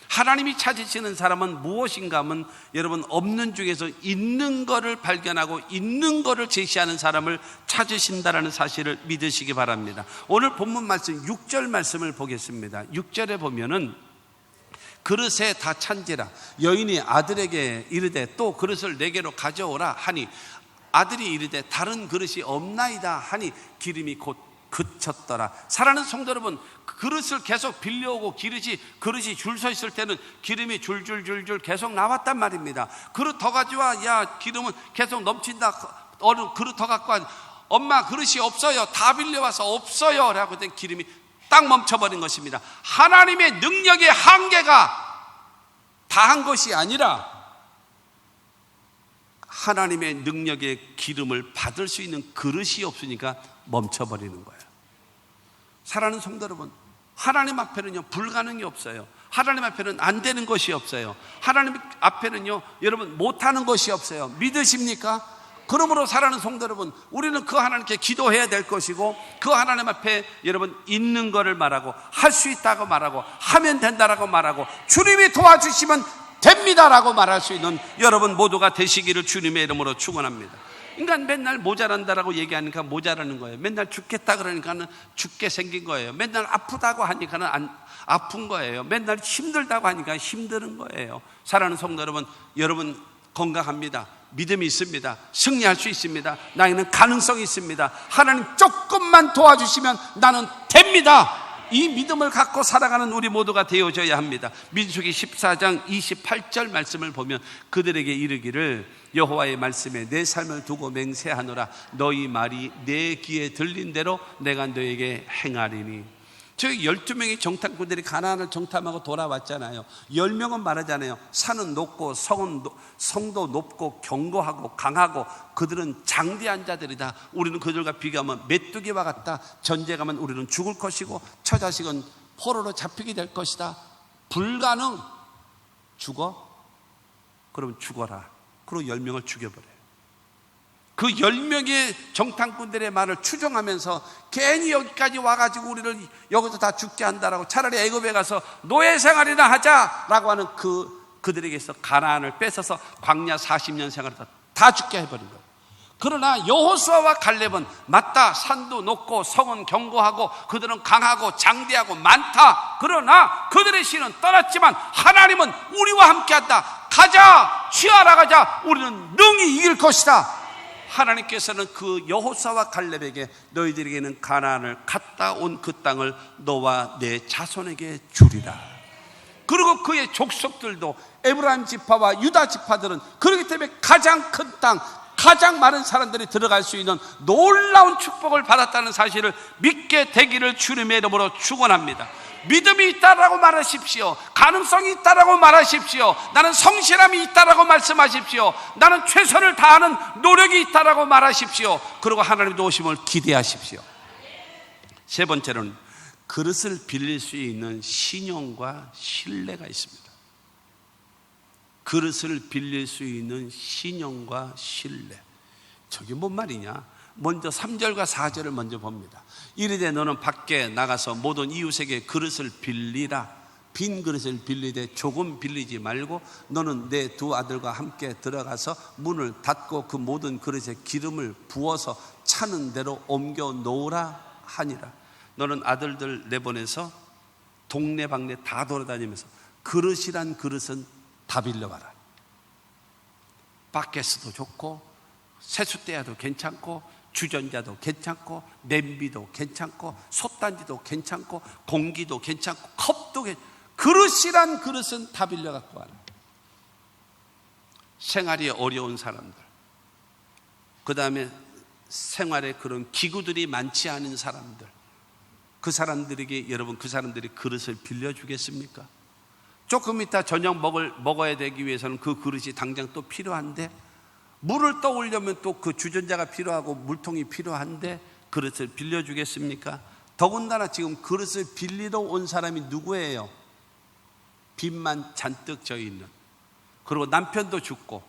하나님이 찾으시는 사람은 무엇인가 하면 여러분 없는 중에서 있는 것을 발견하고 있는 것을 제시하는 사람을 찾으신다라는 사실을 믿으시기 바랍니다. 오늘 본문 말씀 6절 말씀을 보겠습니다. 6절에 보면은 그릇에 다 찬지라 여인이 아들에게 이르되 또 그릇을 내게로 가져오라 하니 아들이 이르되 다른 그릇이 없나이다 하니 기름이 곧 그쳤더라. 사랑하는 성도 여러분, 그릇을 계속 빌려오고 그릇이 줄 서 있을 때는 기름이 줄줄줄줄 계속 나왔단 말입니다. 그릇 더 가져와. 야, 기름은 계속 넘친다. 얼른 그릇 더 갖고 와. 엄마 그릇이 없어요. 다 빌려와서 없어요 라고 된 기름이 딱 멈춰버린 것입니다. 하나님의 능력의 한계가 다한 것이 아니라 하나님의 능력의 기름을 받을 수 있는 그릇이 없으니까 멈춰버리는 거예요. 사랑하는 성도 여러분, 하나님 앞에는요 불가능이 없어요. 하나님 앞에는 안 되는 것이 없어요. 하나님 앞에는요 여러분 못하는 것이 없어요. 믿으십니까? 그러므로 사랑하는 성도 여러분, 우리는 그 하나님께 기도해야 될 것이고, 그 하나님 앞에 여러분 있는 것을 말하고, 할 수 있다고 말하고, 하면 된다라고 말하고, 주님이 도와주시면 됩니다라고 말할 수 있는 여러분 모두가 되시기를 주님의 이름으로 축원합니다. 인간 맨날 모자란다라고 얘기하니까 모자라는 거예요. 맨날 죽겠다 그러니까는 죽게 생긴 거예요. 맨날 아프다고 하니까는 아픈 거예요. 맨날 힘들다고 하니까 힘드는 거예요. 사랑하는 성도 여러분, 여러분 건강합니다. 믿음이 있습니다. 승리할 수 있습니다. 나에는 가능성이 있습니다. 하나님 조금만 도와주시면 나는 됩니다. 이 믿음을 갖고 살아가는 우리 모두가 되어져야 합니다. 민수기 14장 28절 말씀을 보면 그들에게 이르기를 여호와의 말씀에 내 삶을 두고 맹세하노라. 너희 말이 내 귀에 들린 대로 내가 너에게 행하리니. 저희 12명의 정탐꾼들이 가나안을 정탐하고 돌아왔잖아요. 10명은 말하잖아요. 산은 높고 성도 높고 견고하고 강하고 그들은 장대한 자들이다. 우리는 그들과 비교하면 메뚜기와 같다. 전쟁 가면 우리는 죽을 것이고 처자식은 포로로 잡히게 될 것이다. 불가능. 죽어? 그럼 죽어라. 그리고 10명을 죽여버려요. 그 10명의 정탐꾼들의 말을 추종하면서 괜히 여기까지 와가지고 우리를 여기서 다 죽게 한다라고, 차라리 애굽에 가서 노예 생활이나 하자라고 하는 그들에게서 가나안을 뺏어서 광야 40년 생활을 다 죽게 해버린 거예요. 그러나 여호수아와 갈렙은 맞다. 산도 높고 성은 견고하고 그들은 강하고 장대하고 많다. 그러나 그들의 신은 떠났지만 하나님은 우리와 함께한다. 가자, 취하러 가자. 우리는 능히 이길 것이다. 하나님께서는 그 여호수아와 갈렙에게 너희들에게는 가나안을 갔다 온 그 땅을 너와 내 자손에게 주리라. 그리고 그의 족속들도 에브라임 지파와 유다 지파들은 그렇기 때문에 가장 큰 땅, 가장 많은 사람들이 들어갈 수 있는 놀라운 축복을 받았다는 사실을 믿게 되기를 주님의 이름으로 축원합니다. 믿음이 있다라고 말하십시오. 가능성이 있다라고 말하십시오. 나는 성실함이 있다라고 말씀하십시오. 나는 최선을 다하는 노력이 있다라고 말하십시오. 그리고 하나님 도우심을 기대하십시오. 세 번째로는 그릇을 빌릴 수 있는 신용과 신뢰가 있습니다. 그릇을 빌릴 수 있는 신용과 신뢰. 저게 뭔 말이냐? 먼저 3절과 4절을 먼저 봅니다. 이르되 너는 밖에 나가서 모든 이웃에게 그릇을 빌리라. 빈 그릇을 빌리되 조금 빌리지 말고 너는 내 두 아들과 함께 들어가서 문을 닫고 그 모든 그릇에 기름을 부어서 차는 대로 옮겨 놓으라 하니라. 너는 아들들 내보내서 동네방네 다 돌아다니면서 그릇이란 그릇은 다 빌려가라. 바켓스도 좋고 세숫대야도 괜찮고 주전자도 괜찮고 냄비도 괜찮고 솥단지도 괜찮고 공기도 괜찮고 컵도 그릇이란 그릇은 다 빌려 갖고 와라. 생활이 어려운 사람들, 그 다음에 생활에 그런 기구들이 많지 않은 사람들, 그 사람들에게 여러분 그 사람들이 그릇을 빌려주겠습니까? 조금 이따 저녁 먹어야 되기 위해서는 그 그릇이 당장 또 필요한데, 물을 떠오려면 또 그 주전자가 필요하고 물통이 필요한데 그릇을 빌려주겠습니까? 더군다나 지금 그릇을 빌리러 온 사람이 누구예요? 빚만 잔뜩 져 있는, 그리고 남편도 죽고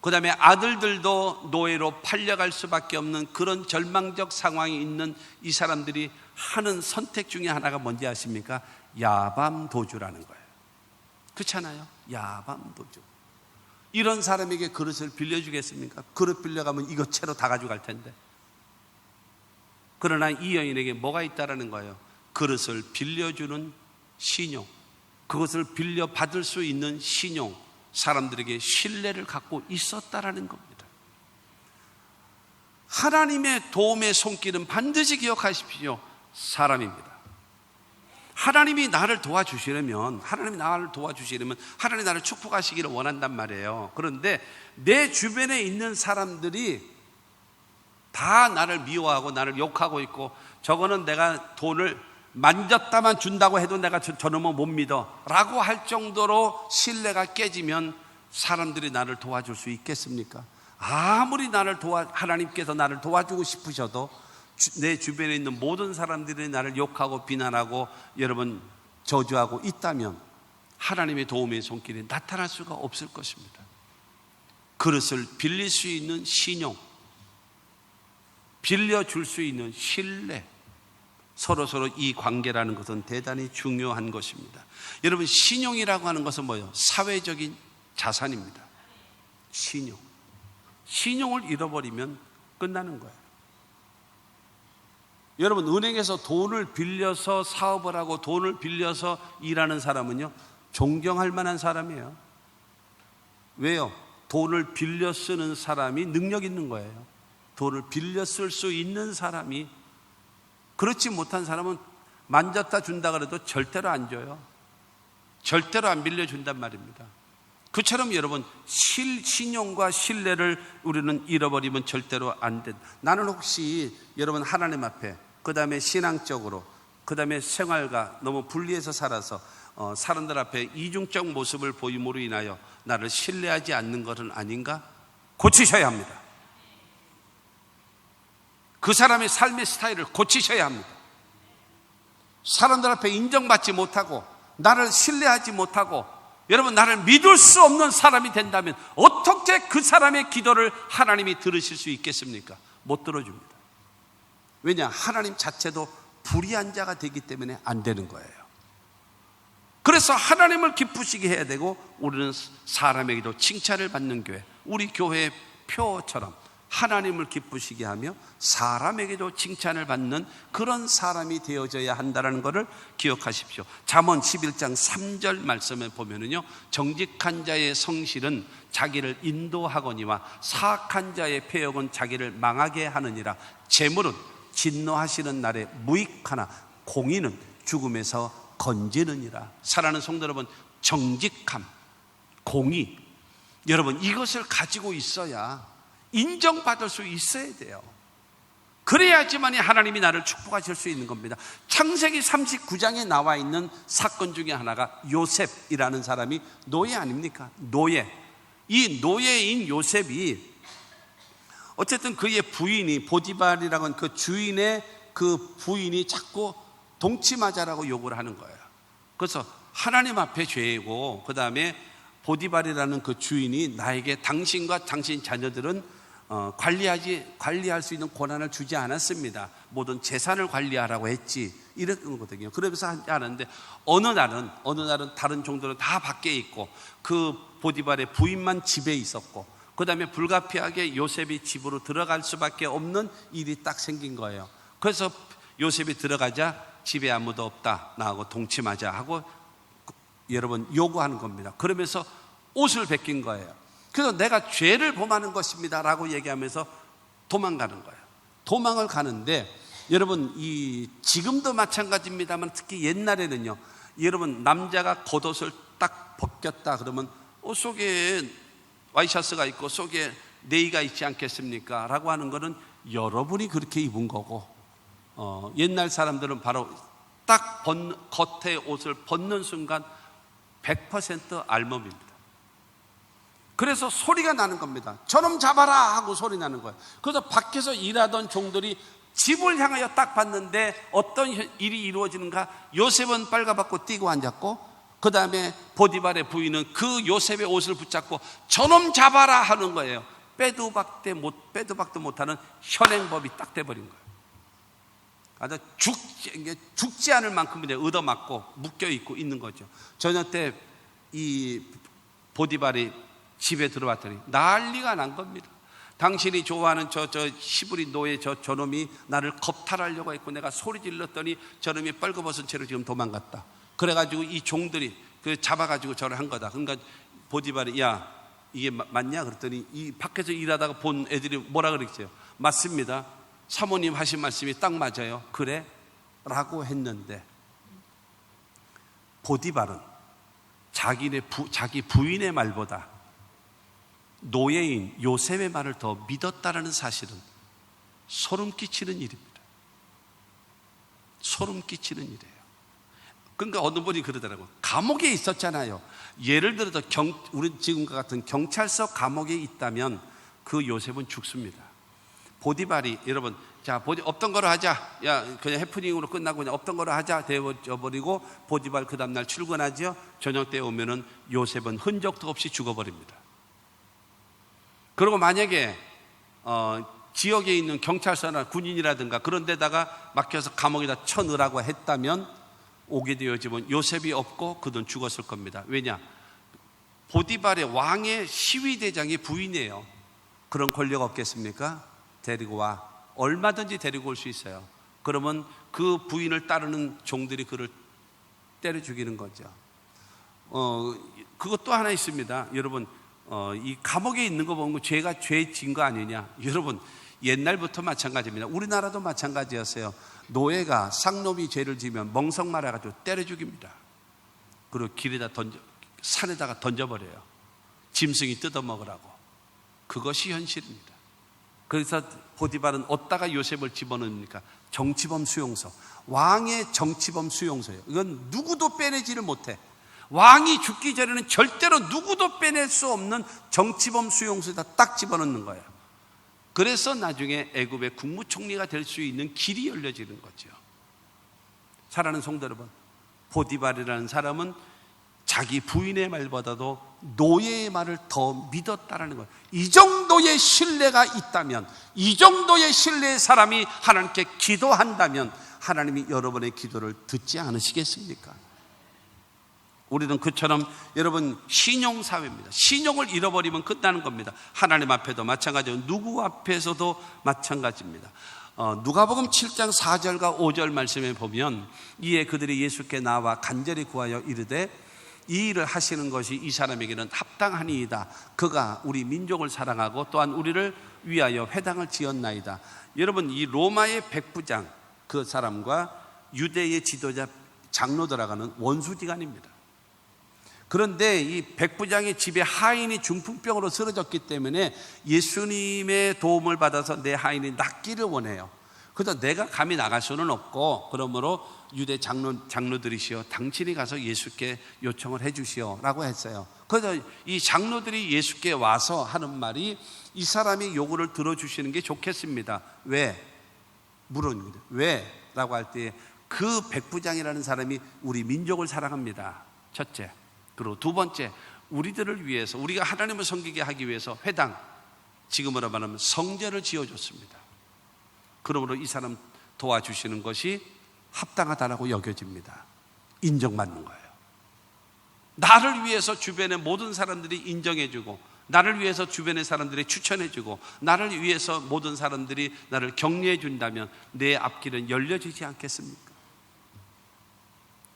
그 다음에 아들들도 노예로 팔려갈 수밖에 없는 그런 절망적 상황이 있는 이 사람들이 하는 선택 중에 하나가 뭔지 아십니까? 야밤도주라는 거예요. 그렇잖아요. 야밤도주. 이런 사람에게 그릇을 빌려주겠습니까? 그릇 빌려가면 이것 채로 다 가져갈 텐데. 그러나 이 여인에게 뭐가 있다라는 거예요? 그릇을 빌려주는 신용, 그것을 빌려받을 수 있는 신용, 사람들에게 신뢰를 갖고 있었다라는 겁니다. 하나님의 도움의 손길은 반드시 기억하십시오. 사람입니다. 하나님이 나를 도와주시려면 하나님이 나를 축복하시기를 원한단 말이에요. 그런데 내 주변에 있는 사람들이 다 나를 미워하고 나를 욕하고 있고, 저거는 내가 돈을 만졌다만 준다고 해도 내가 저놈은 못 믿어 라고 할 정도로 신뢰가 깨지면 사람들이 나를 도와줄 수 있겠습니까? 아무리 하나님께서 나를 도와주고 싶으셔도 내 주변에 있는 모든 사람들이 나를 욕하고 비난하고 여러분 저주하고 있다면 하나님의 도움의 손길이 나타날 수가 없을 것입니다. 그릇을 빌릴 수 있는 신용, 빌려줄 수 있는 신뢰, 서로 이 관계라는 것은 대단히 중요한 것입니다. 여러분, 신용이라고 하는 것은 뭐예요? 사회적인 자산입니다. 신용을 잃어버리면 끝나는 거예요. 여러분, 은행에서 돈을 빌려서 사업을 하고 돈을 빌려서 일하는 사람은요, 존경할 만한 사람이에요. 왜요? 돈을 빌려 쓰는 사람이 능력 있는 거예요. 돈을 빌려 쓸 수 있는 사람이, 그렇지 못한 사람은 만졌다 준다 그래도 절대로 안 줘요. 절대로 안 빌려준단 말입니다. 그처럼 여러분, 신용과 신뢰를 우리는 잃어버리면 절대로 안 된다. 나는 혹시 여러분 하나님 앞에, 그 다음에 신앙적으로, 그 다음에 생활과 너무 분리해서 살아서 사람들 앞에 이중적 모습을 보임으로 인하여 나를 신뢰하지 않는 것은 아닌가? 고치셔야 합니다. 그 사람의 삶의 스타일을 고치셔야 합니다. 사람들 앞에 인정받지 못하고 나를 신뢰하지 못하고 여러분 나를 믿을 수 없는 사람이 된다면 어떻게 그 사람의 기도를 하나님이 들으실 수 있겠습니까? 못 들어줍니다. 왜냐? 하나님 자체도 불의한 자가 되기 때문에 안 되는 거예요. 그래서 하나님을 기쁘시게 해야 되고, 우리는 사람에게도 칭찬을 받는 교회, 우리 교회의 표처럼 하나님을 기쁘시게 하며 사람에게도 칭찬을 받는 그런 사람이 되어져야 한다는 것을 기억하십시오. 잠언 11장 3절 말씀에 보면은요, 정직한 자의 성실은 자기를 인도하거니와 사악한 자의 패역은 자기를 망하게 하느니라. 재물은 진노하시는 날에 무익하나 공의는 죽음에서 건지느니라. 사랑하는 성도 여러분, 정직함, 공의, 여러분 이것을 가지고 있어야 인정받을 수 있어야 돼요. 그래야지만이 하나님이 나를 축복하실 수 있는 겁니다. 창세기 39장에 나와 있는 사건 중에 하나가 요셉이라는 사람이 노예 아닙니까? 노예. 이 노예인 요셉이 어쨌든 그의 부인이, 보디발이라고 하는 그 주인의 그 부인이 자꾸 동침하자라고 요구를 하는 거예요. 그래서 하나님 앞에 죄고, 그 다음에 보디발이라는 그 주인이 나에게 당신과 당신 자녀들은 관리할 수 있는 권한을 주지 않았습니다. 모든 재산을 관리하라고 했지, 이런 거거든요. 그러면서 하는데 어느 날은 다른 종들은 다 밖에 있고 그 보디발의 부인만 집에 있었고, 그 다음에 불가피하게 요셉이 집으로 들어갈 수밖에 없는 일이 딱 생긴 거예요. 그래서 요셉이 들어가자 집에 아무도 없다, 나하고 동침하자 하고 여러분 요구하는 겁니다. 그러면서 옷을 벗긴 거예요. 그래서 내가 죄를 범하는 것입니다 라고 얘기하면서 도망가는 거예요. 도망을 가는데 여러분, 이 지금도 마찬가지입니다만 특히 옛날에는요, 여러분 남자가 겉옷을 딱 벗겼다 그러면 속에 와이셔츠가 있고 속에 네이가 있지 않겠습니까? 라고 하는 거는 여러분이 그렇게 입은 거고, 옛날 사람들은 바로 딱 겉에 옷을 벗는 순간 100% 알몸입니다. 그래서 소리가 나는 겁니다. 저놈 잡아라 하고 소리 나는 거예요. 그래서 밖에서 일하던 종들이 집을 향하여 딱 봤는데 어떤 일이 이루어지는가? 요셉은 빨가벗고 뛰고 앉았고, 그 다음에 보디발의 부인은 그 요셉의 옷을 붙잡고 저놈 잡아라 하는 거예요. 빼도 박도 못하는 현행법이 딱 돼버린 거예요. 아주 죽지 않을 만큼 그냥 얻어맞고 묶여있고 있는 거죠. 저녁 때 이 보디발이 집에 들어왔더니 난리가 난 겁니다. 당신이 좋아하는 저 시부리 노예 저놈이 나를 겁탈하려고 했고, 내가 소리 질렀더니 저놈이 빨개벗은 채로 지금 도망갔다. 그래가지고 이 종들이 잡아가지고 저를 한 거다. 그러니까 보디발이 야 이게 맞냐 그랬더니 이 밖에서 일하다가 본 애들이 뭐라 그랬어요? 맞습니다. 사모님 하신 말씀이 딱 맞아요. 그래? 라고 했는데 보디발은 자기 부인의 말보다 노예인 요셉의 말을 더 믿었다라는 사실은 소름 끼치는 일입니다. 소름 끼치는 일이에요. 그러니까 어느 분이 그러더라고요. 감옥에 있었잖아요. 예를 들어서 우리 지금과 같은 경찰서 감옥에 있다면 그 요셉은 죽습니다. 보디발이 여러분, 자 없던 거로 하자, 야 그냥 해프닝으로 끝나고 그냥 없던 거로 하자 되어버리고 보디발 그 다음날 출근하죠. 저녁 때 오면은 요셉은 흔적도 없이 죽어버립니다. 그리고 만약에 지역에 있는 경찰서나 군인이라든가 그런 데다가 맡겨서 감옥에다 쳐넣으라고 했다면 오게 되어지면 요셉이 없고 그는 죽었을 겁니다. 왜냐? 보디발의 왕의 시위대장이 부인이에요. 그런 권력 없겠습니까? 데리고 와. 얼마든지 데리고 올 수 있어요. 그러면 그 부인을 따르는 종들이 그를 때려 죽이는 거죠. 그것도 하나 있습니다. 여러분, 이 감옥에 있는 거 보면 죄가 죄진 거 아니냐? 여러분, 옛날부터 마찬가지입니다. 우리나라도 마찬가지였어요. 노예가 쌍놈이 죄를 지면 멍석 말아가지고 때려 죽입니다. 그리고 길에다 산에다가 던져버려요. 짐승이 뜯어먹으라고. 그것이 현실입니다. 그래서 보디발은 어디다가 요셉을 집어넣습니까? 정치범 수용소. 왕의 정치범 수용소예요. 이건 누구도 빼내지를 못해. 왕이 죽기 전에는 절대로 누구도 빼낼 수 없는 정치범 수용소에다 딱 집어넣는 거예요. 그래서 나중에 애굽의 국무총리가 될 수 있는 길이 열려지는 거죠. 사랑하는 성도 여러분, 보디발이라는 사람은 자기 부인의 말보다도 노예의 말을 더 믿었다라는 거예요. 이 정도의 신뢰가 있다면, 이 정도의 신뢰의 사람이 하나님께 기도한다면 하나님이 여러분의 기도를 듣지 않으시겠습니까? 우리는 그처럼 여러분 신용사회입니다. 신용을 잃어버리면 끝나는 겁니다. 하나님 앞에도 마찬가지고 누구 앞에서도 마찬가지입니다. 누가복음 7장 4절과 5절 말씀에 보면 이에 그들이 예수께 나와 간절히 구하여 이르되 이 일을 하시는 것이 이 사람에게는 합당하니이다. 그가 우리 민족을 사랑하고 또한 우리를 위하여 회당을 지었나이다. 여러분, 이 로마의 백부장 그 사람과 유대의 지도자 장로들하고는 원수지간입니다. 그런데 이 백부장의 집에 하인이 중풍병으로 쓰러졌기 때문에 예수님의 도움을 받아서 내 하인이 낫기를 원해요. 그래서 내가 감히 나갈 수는 없고, 그러므로 유대 장로들이시여 당신이 가서 예수께 요청을 해 주시오 라고 했어요. 그래서 이 장로들이 예수께 와서 하는 말이 이 사람이 요구를 들어주시는 게 좋겠습니다. 왜? 물어봅니다. 왜? 라고 할 때 그 백부장이라는 사람이 우리 민족을 사랑합니다. 첫째. 그리고 두 번째, 우리들을 위해서, 우리가 하나님을 섬기게 하기 위해서 회당, 지금으로 말하면 성전을 지어줬습니다. 그러므로 이 사람 도와주시는 것이 합당하다라고 여겨집니다. 인정받는 거예요. 나를 위해서 주변의 모든 사람들이 인정해주고, 나를 위해서 주변의 사람들이 추천해주고, 나를 위해서 모든 사람들이 나를 격려해준다면 내 앞길은 열려지지 않겠습니까?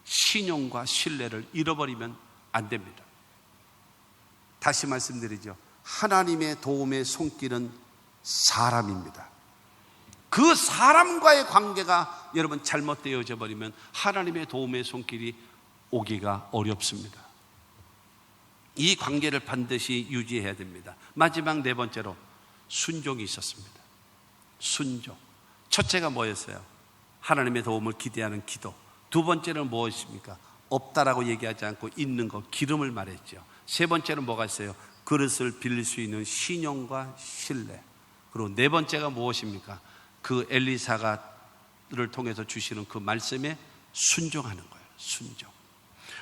신용과 신뢰를 잃어버리면 안 됩니다. 다시 말씀드리죠. 하나님의 도움의 손길은 사람입니다. 그 사람과의 관계가 여러분 잘못되어져 버리면 하나님의 도움의 손길이 오기가 어렵습니다. 이 관계를 반드시 유지해야 됩니다. 마지막 네 번째로 순종이 있었습니다. 순종. 첫째가 뭐였어요? 하나님의 도움을 기대하는 기도. 두 번째는 무엇입니까? 없다라고 얘기하지 않고 있는 것, 기름을 말했죠. 세 번째는 뭐가 있어요? 그릇을 빌릴 수 있는 신용과 신뢰. 그리고 네 번째가 무엇입니까? 그 엘리사를 통해서 주시는 그 말씀에 순종하는 거예요. 순종.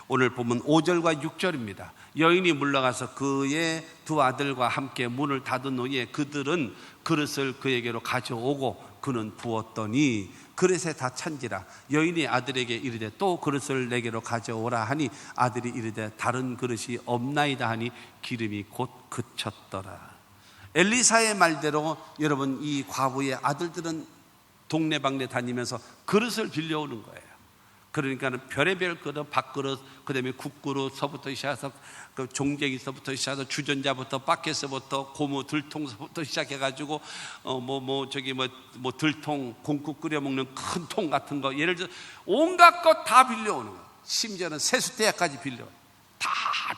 오늘 보면 5절과 6절입니다. 여인이 물러가서 그의 두 아들과 함께 문을 닫은 후에 그들은 그릇을 그에게로 가져오고 그는 부었더니 그릇에 다 찬지라. 여인이 아들에게 이르되 또 그릇을 내게로 가져오라 하니 아들이 이르되 다른 그릇이 없나이다 하니 기름이 곧 그쳤더라. 엘리사의 말대로 여러분 이 과부의 아들들은 동네방네 다니면서 그릇을 빌려오는 거예요. 그러니까는 별의별 그릇, 밥그릇, 그 다음에 국그릇서부터 시작해서 그 종쟁이서부터 시작해서 주전자부터 바켓서부터 고무 들통서부터 시작해가지고 들통, 공국 끓여 먹는 큰 통 같은 거, 예를 들어 온갖 것 다 빌려오는 거예요. 심지어는 세숫대야까지 빌려와요. 다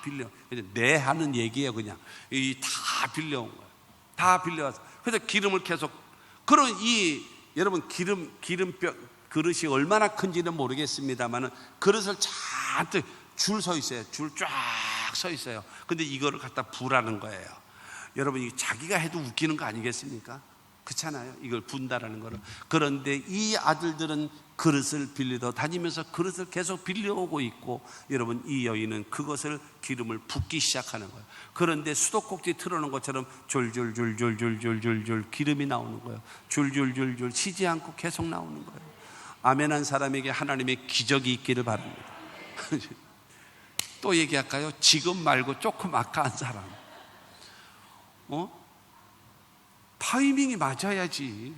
빌려. 내 하는 얘기예요, 그냥. 이 다 빌려온 거예요. 다 빌려와서. 그래서 기름을 계속, 그런 여러분 기름병 그릇이 얼마나 큰지는 모르겠습니다만은 그릇을 잔뜩 줄 서 있어요. 줄 쫙 서 있어요. 근데 이거를 갖다 부라는 거예요. 여러분, 이 자기가 해도 웃기는 거 아니겠습니까? 그렇잖아요. 이걸 분다라는 거를. 그런데 이 아들들은 그릇을 빌리러 다니면서 그릇을 계속 빌려오고 있고, 여러분 이 여인은 그것을 기름을 붓기 시작하는 거예요. 그런데 수도꼭지 틀어놓은 것처럼 줄줄줄줄줄줄줄줄 기름이 나오는 거예요. 줄줄줄줄 쉬지 않고 계속 나오는 거예요. 아멘한 사람에게 하나님의 기적이 있기를 바랍니다. 또 얘기할까요? 지금 말고 조금 아까 한 사람. 타이밍이 맞아야지.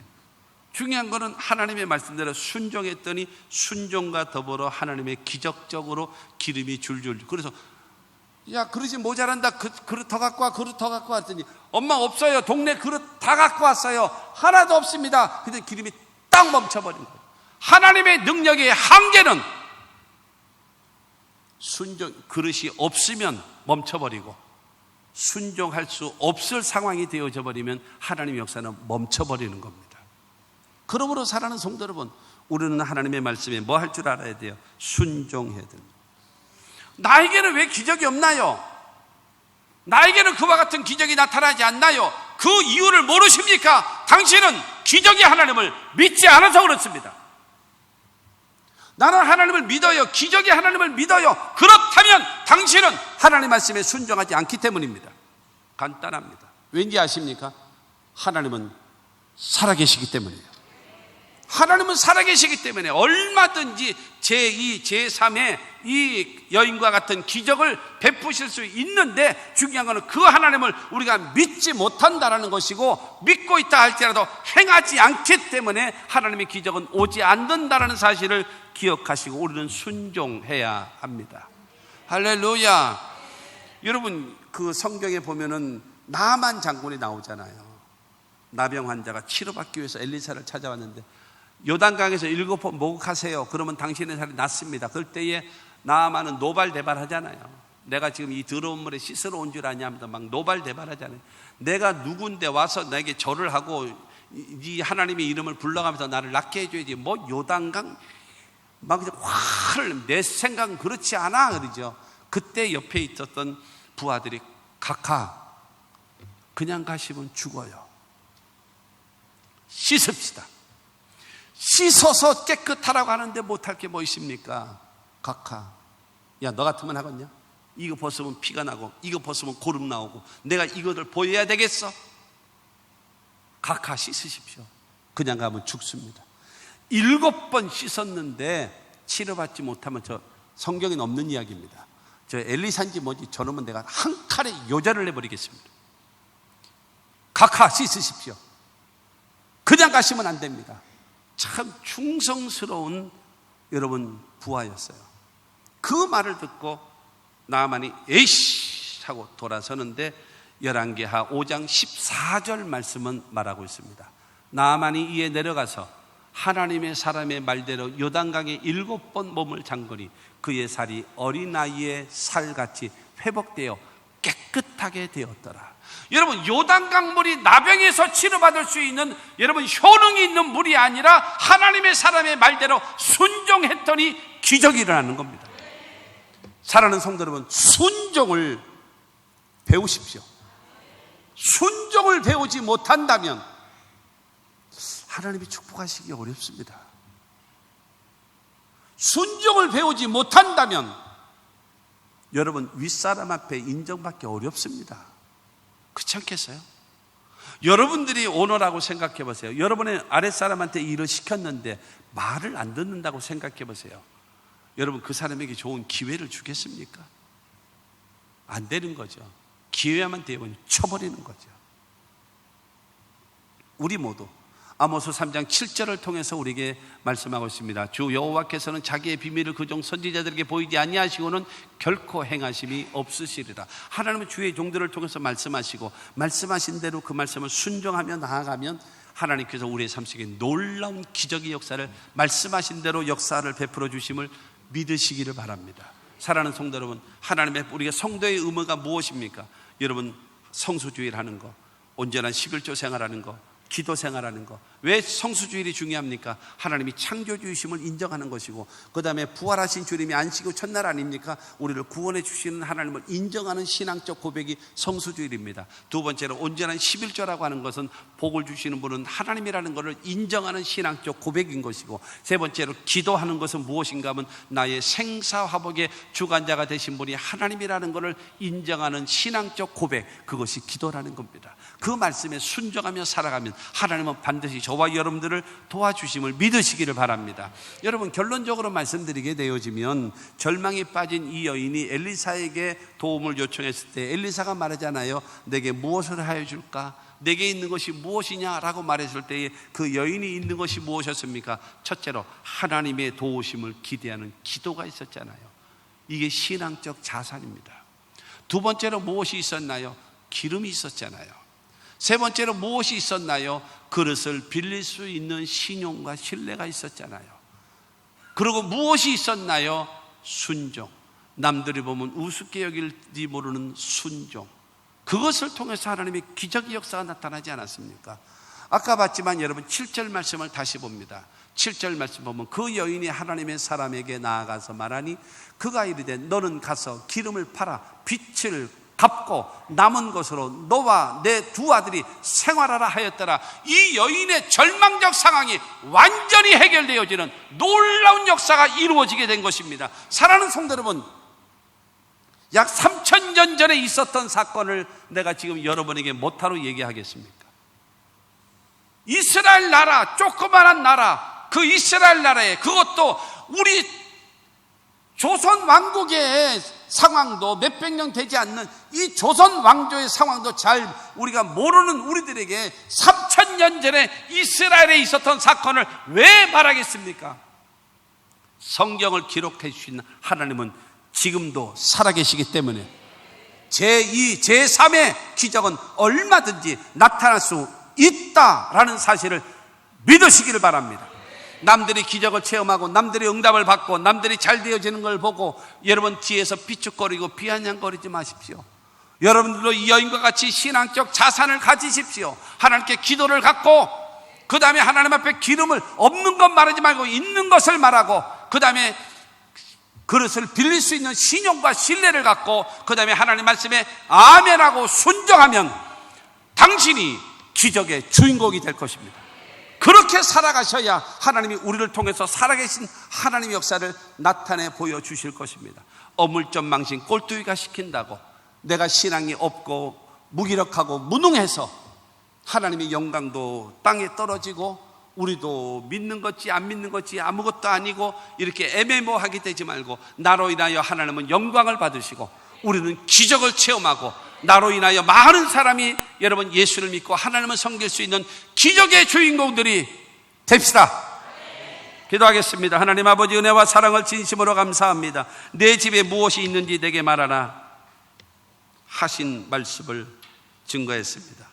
중요한 거는 하나님의 말씀대로 순종했더니 순종과 더불어 하나님의 기적적으로 기름이 줄줄. 그래서 야, 그릇이 모자란다. 그릇 더 갖고 와, 그릇 더 갖고 왔더니 엄마 없어요. 동네 그릇 다 갖고 왔어요. 하나도 없습니다. 근데 기름이 딱 멈춰버린 거예요. 하나님의 능력의 한계는 순종, 그릇이 없으면 멈춰버리고, 순종할 수 없을 상황이 되어져 버리면 하나님의 역사는 멈춰버리는 겁니다. 그러므로 사랑하는 성도 여러분, 우리는 하나님의 말씀에 뭐 할 줄 알아야 돼요? 순종해야 됩니다. 나에게는 왜 기적이 없나요? 나에게는 그와 같은 기적이 나타나지 않나요? 그 이유를 모르십니까? 당신은 기적의 하나님을 믿지 않아서 그렇습니다. 나는 하나님을 믿어요. 기적의 하나님을 믿어요. 그렇다면 당신은 하나님 말씀에 순종하지 않기 때문입니다. 간단합니다. 왠지 아십니까? 하나님은 살아계시기 때문이에요. 하나님은 살아계시기 때문에 얼마든지 제2, 제3의 이 여인과 같은 기적을 베푸실 수 있는데, 중요한 것은 그 하나님을 우리가 믿지 못한다는 것이고, 믿고 있다 할지라도 행하지 않기 때문에 하나님의 기적은 오지 않는다는 사실을 기억하시고 우리는 순종해야 합니다. 할렐루야. 여러분, 그 성경에 보면은 나만 장군이 나오잖아요. 나병 환자가 치료받기 위해서 엘리사를 찾아왔는데, 요단강에서 7번 목욕하세요. 그러면 당신의 살이 낫습니다. 그럴 때에 나아만은 노발대발 하잖아요. 내가 지금 이 더러운 물에 씻으러 온 줄 아냐 하면서 막 노발대발 하잖아요. 내가 누군데 와서 나에게 절을 하고 이 하나님의 이름을 불러가면서 나를 낫게 해줘야지. 뭐 요단강 막 그냥 화를, 내 생각은 그렇지 않아 그러죠. 그때 옆에 있었던 부하들이 각하, 그냥 가시면 죽어요. 씻읍시다. 씻어서 깨끗하라고 하는데 못할 게 뭐 있습니까? 각하, 야, 너 같으면 하겠냐? 이거 벗으면 피가 나고 이거 벗으면 고름 나오고 내가 이것을 보여야 되겠어? 각하 씻으십시오. 그냥 가면 죽습니다. 7번 씻었는데 치료받지 못하면, 저 성경에는 없는 이야기입니다. 저 엘리사인지 뭐지, 저놈은 내가 한 칼에 요자를 내버리겠습니다. 각하 씻으십시오. 그냥 가시면 안 됩니다. 참 충성스러운 여러분 부하였어요. 그 말을 듣고 나아만이 에이씨 하고 돌아서는데, 열왕기하 5장 14절 말씀은 말하고 있습니다. 나아만이 이에 내려가서 하나님의 사람의 말대로 요단강에 7번 몸을 잠그니 그의 살이 어린아이의 살같이 회복되어 깨끗하게 되었더라. 여러분, 요단강 물이 나병에서 치료받을 수 있는, 여러분, 효능이 있는 물이 아니라 하나님의 사람의 말대로 순종했더니 기적이 일어나는 겁니다. 사랑하는 성도 여러분, 순종을 배우십시오. 순종을 배우지 못한다면 하나님이 축복하시기 어렵습니다. 순종을 배우지 못한다면 여러분, 윗사람 앞에 인정받기 어렵습니다. 그렇지 않겠어요? 여러분들이 오너라고 생각해 보세요. 여러분의 아랫사람한테 일을 시켰는데 말을 안 듣는다고 생각해 보세요. 여러분, 그 사람에게 좋은 기회를 주겠습니까? 안 되는 거죠. 기회만 되면 쳐버리는 거죠. 우리 모두 아모스 3장 7절을 통해서 우리에게 말씀하고 있습니다. 주 여호와께서는 자기의 비밀을 그종 선지자들에게 보이지 아니하시고는 결코 행하심이 없으시리라. 하나님은 주의 종들을 통해서 말씀하시고, 말씀하신 대로 그 말씀을 순종하며 나아가면 하나님께서 우리의 삶 속에 놀라운 기적의 역사를, 말씀하신 대로 역사를 베풀어 주심을 믿으시기를 바랍니다. 사랑하는 성도 여러분, 하나님의, 우리가 성도의 의무가 무엇입니까? 여러분, 성수주의를 하는 거, 온전한 11조 생활하는 거, 기도 생활하는 거, 왜 성수주일이 중요합니까? 하나님이 창조주이심을 인정하는 것이고, 그 다음에 부활하신 주님이 안식일 첫날 아닙니까? 우리를 구원해 주시는 하나님을 인정하는 신앙적 고백이 성수주일입니다. 두 번째로 온전한 11조라고 하는 것은 복을 주시는 분은 하나님이라는 것을 인정하는 신앙적 고백인 것이고, 세 번째로 기도하는 것은 무엇인가 하면 나의 생사화복의 주관자가 되신 분이 하나님이라는 것을 인정하는 신앙적 고백, 그것이 기도라는 겁니다. 그 말씀에 순종하며 살아가면 하나님은 반드시 저와 여러분들을 도와주심을 믿으시기를 바랍니다. 여러분, 결론적으로 말씀드리게 되어지면 절망에 빠진 이 여인이 엘리사에게 도움을 요청했을 때 엘리사가 말하잖아요. 내게 무엇을 하여 줄까? 내게 있는 것이 무엇이냐라고 말했을 때에 그 여인이 있는 것이 무엇이었습니까? 첫째로 하나님의 도우심을 기대하는 기도가 있었잖아요. 이게 신앙적 자산입니다. 두 번째로 무엇이 있었나요? 기름이 있었잖아요. 세 번째로 무엇이 있었나요? 그릇을 빌릴 수 있는 신용과 신뢰가 있었잖아요. 그리고 무엇이 있었나요? 순종. 남들이 보면 우습게 여길지 모르는 순종. 그것을 통해서 하나님의 기적의 역사가 나타나지 않았습니까? 아까 봤지만 여러분 7절 말씀을 다시 봅니다. 7절 말씀 보면 그 여인이 하나님의 사람에게 나아가서 말하니 그가 이르되 너는 가서 기름을 팔아 빛을 갚고 남은 것으로 너와 내 두 아들이 생활하라 하였더라. 이 여인의 절망적 상황이 완전히 해결되어지는 놀라운 역사가 이루어지게 된 것입니다. 사랑하는 성도 여러분, 약 3000년 전에 있었던 사건을 내가 지금 여러분에게 못하러 얘기하겠습니까? 이스라엘 나라, 조그마한 나라, 그 이스라엘 나라에, 그것도 우리 조선 왕국의 상황도 몇백 년 되지 않는 이 조선 왕조의 상황도 잘 우리가 모르는 우리들에게 3000년 전에 이스라엘에 있었던 사건을 왜 말하겠습니까? 성경을 기록해 주신 하나님은 지금도 살아계시기 때문에 제2, 제3의 기적은 얼마든지 나타날 수 있다라는 사실을 믿으시기를 바랍니다. 남들이 기적을 체험하고 남들이 응답을 받고 남들이 잘 되어지는 걸 보고 여러분 뒤에서 비축거리고 비아냥거리지 마십시오. 여러분들도 이 여인과 같이 신앙적 자산을 가지십시오. 하나님께 기도를 갖고 그 다음에 하나님 앞에 기름을 없는 것 말하지 말고 있는 것을 말하고 그 다음에 그릇을 빌릴 수 있는 신용과 신뢰를 갖고 그 다음에 하나님 말씀에 아멘하고 순종하면 당신이 기적의 주인공이 될 것입니다. 그렇게 살아가셔야 하나님이 우리를 통해서 살아계신 하나님의 역사를 나타내 보여주실 것입니다. 어물점 망신 꼴뚜기가 시킨다고 내가 신앙이 없고 무기력하고 무능해서 하나님의 영광도 땅에 떨어지고 우리도 믿는 것이 안 믿는 것이 아무것도 아니고 이렇게 애매모호하게 되지 말고 나로 인하여 하나님은 영광을 받으시고 우리는 기적을 체험하고 나로 인하여 많은 사람이 여러분 예수를 믿고 하나님을 섬길 수 있는 기적의 주인공들이 됩시다. 기도하겠습니다. 하나님 아버지 은혜와 사랑을 진심으로 감사합니다. 내 집에 무엇이 있는지 내게 말하라 하신 말씀을 증거했습니다.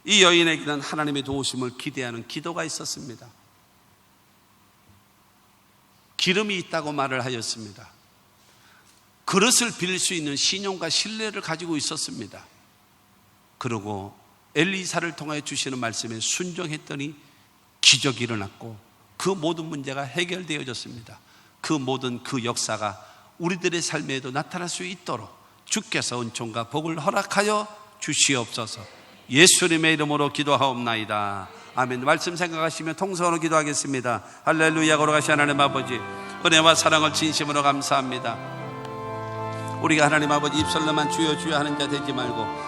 이 여인에게는 하나님의 도우심을 기대하는 기도가 있었습니다. 기름이 있다고 말을 하였습니다. 그릇을 빌릴 수 있는 신용과 신뢰를 가지고 있었습니다. 그리고 엘리사를 통하여 주시는 말씀에 순종했더니 기적이 일어났고 그 모든 문제가 해결되어졌습니다. 그 모든 그 역사가 우리들의 삶에도 나타날 수 있도록 주께서 은총과 복을 허락하여 주시옵소서. 예수님의 이름으로 기도하옵나이다. 아멘. 말씀 생각하시며 통성으로 기도하겠습니다. 할렐루야. 걸어가시 하나님 아버지 은혜와 사랑을 진심으로 감사합니다. 우리가 하나님 아버지 입술로만 주여 주여 하는 자 되지 말고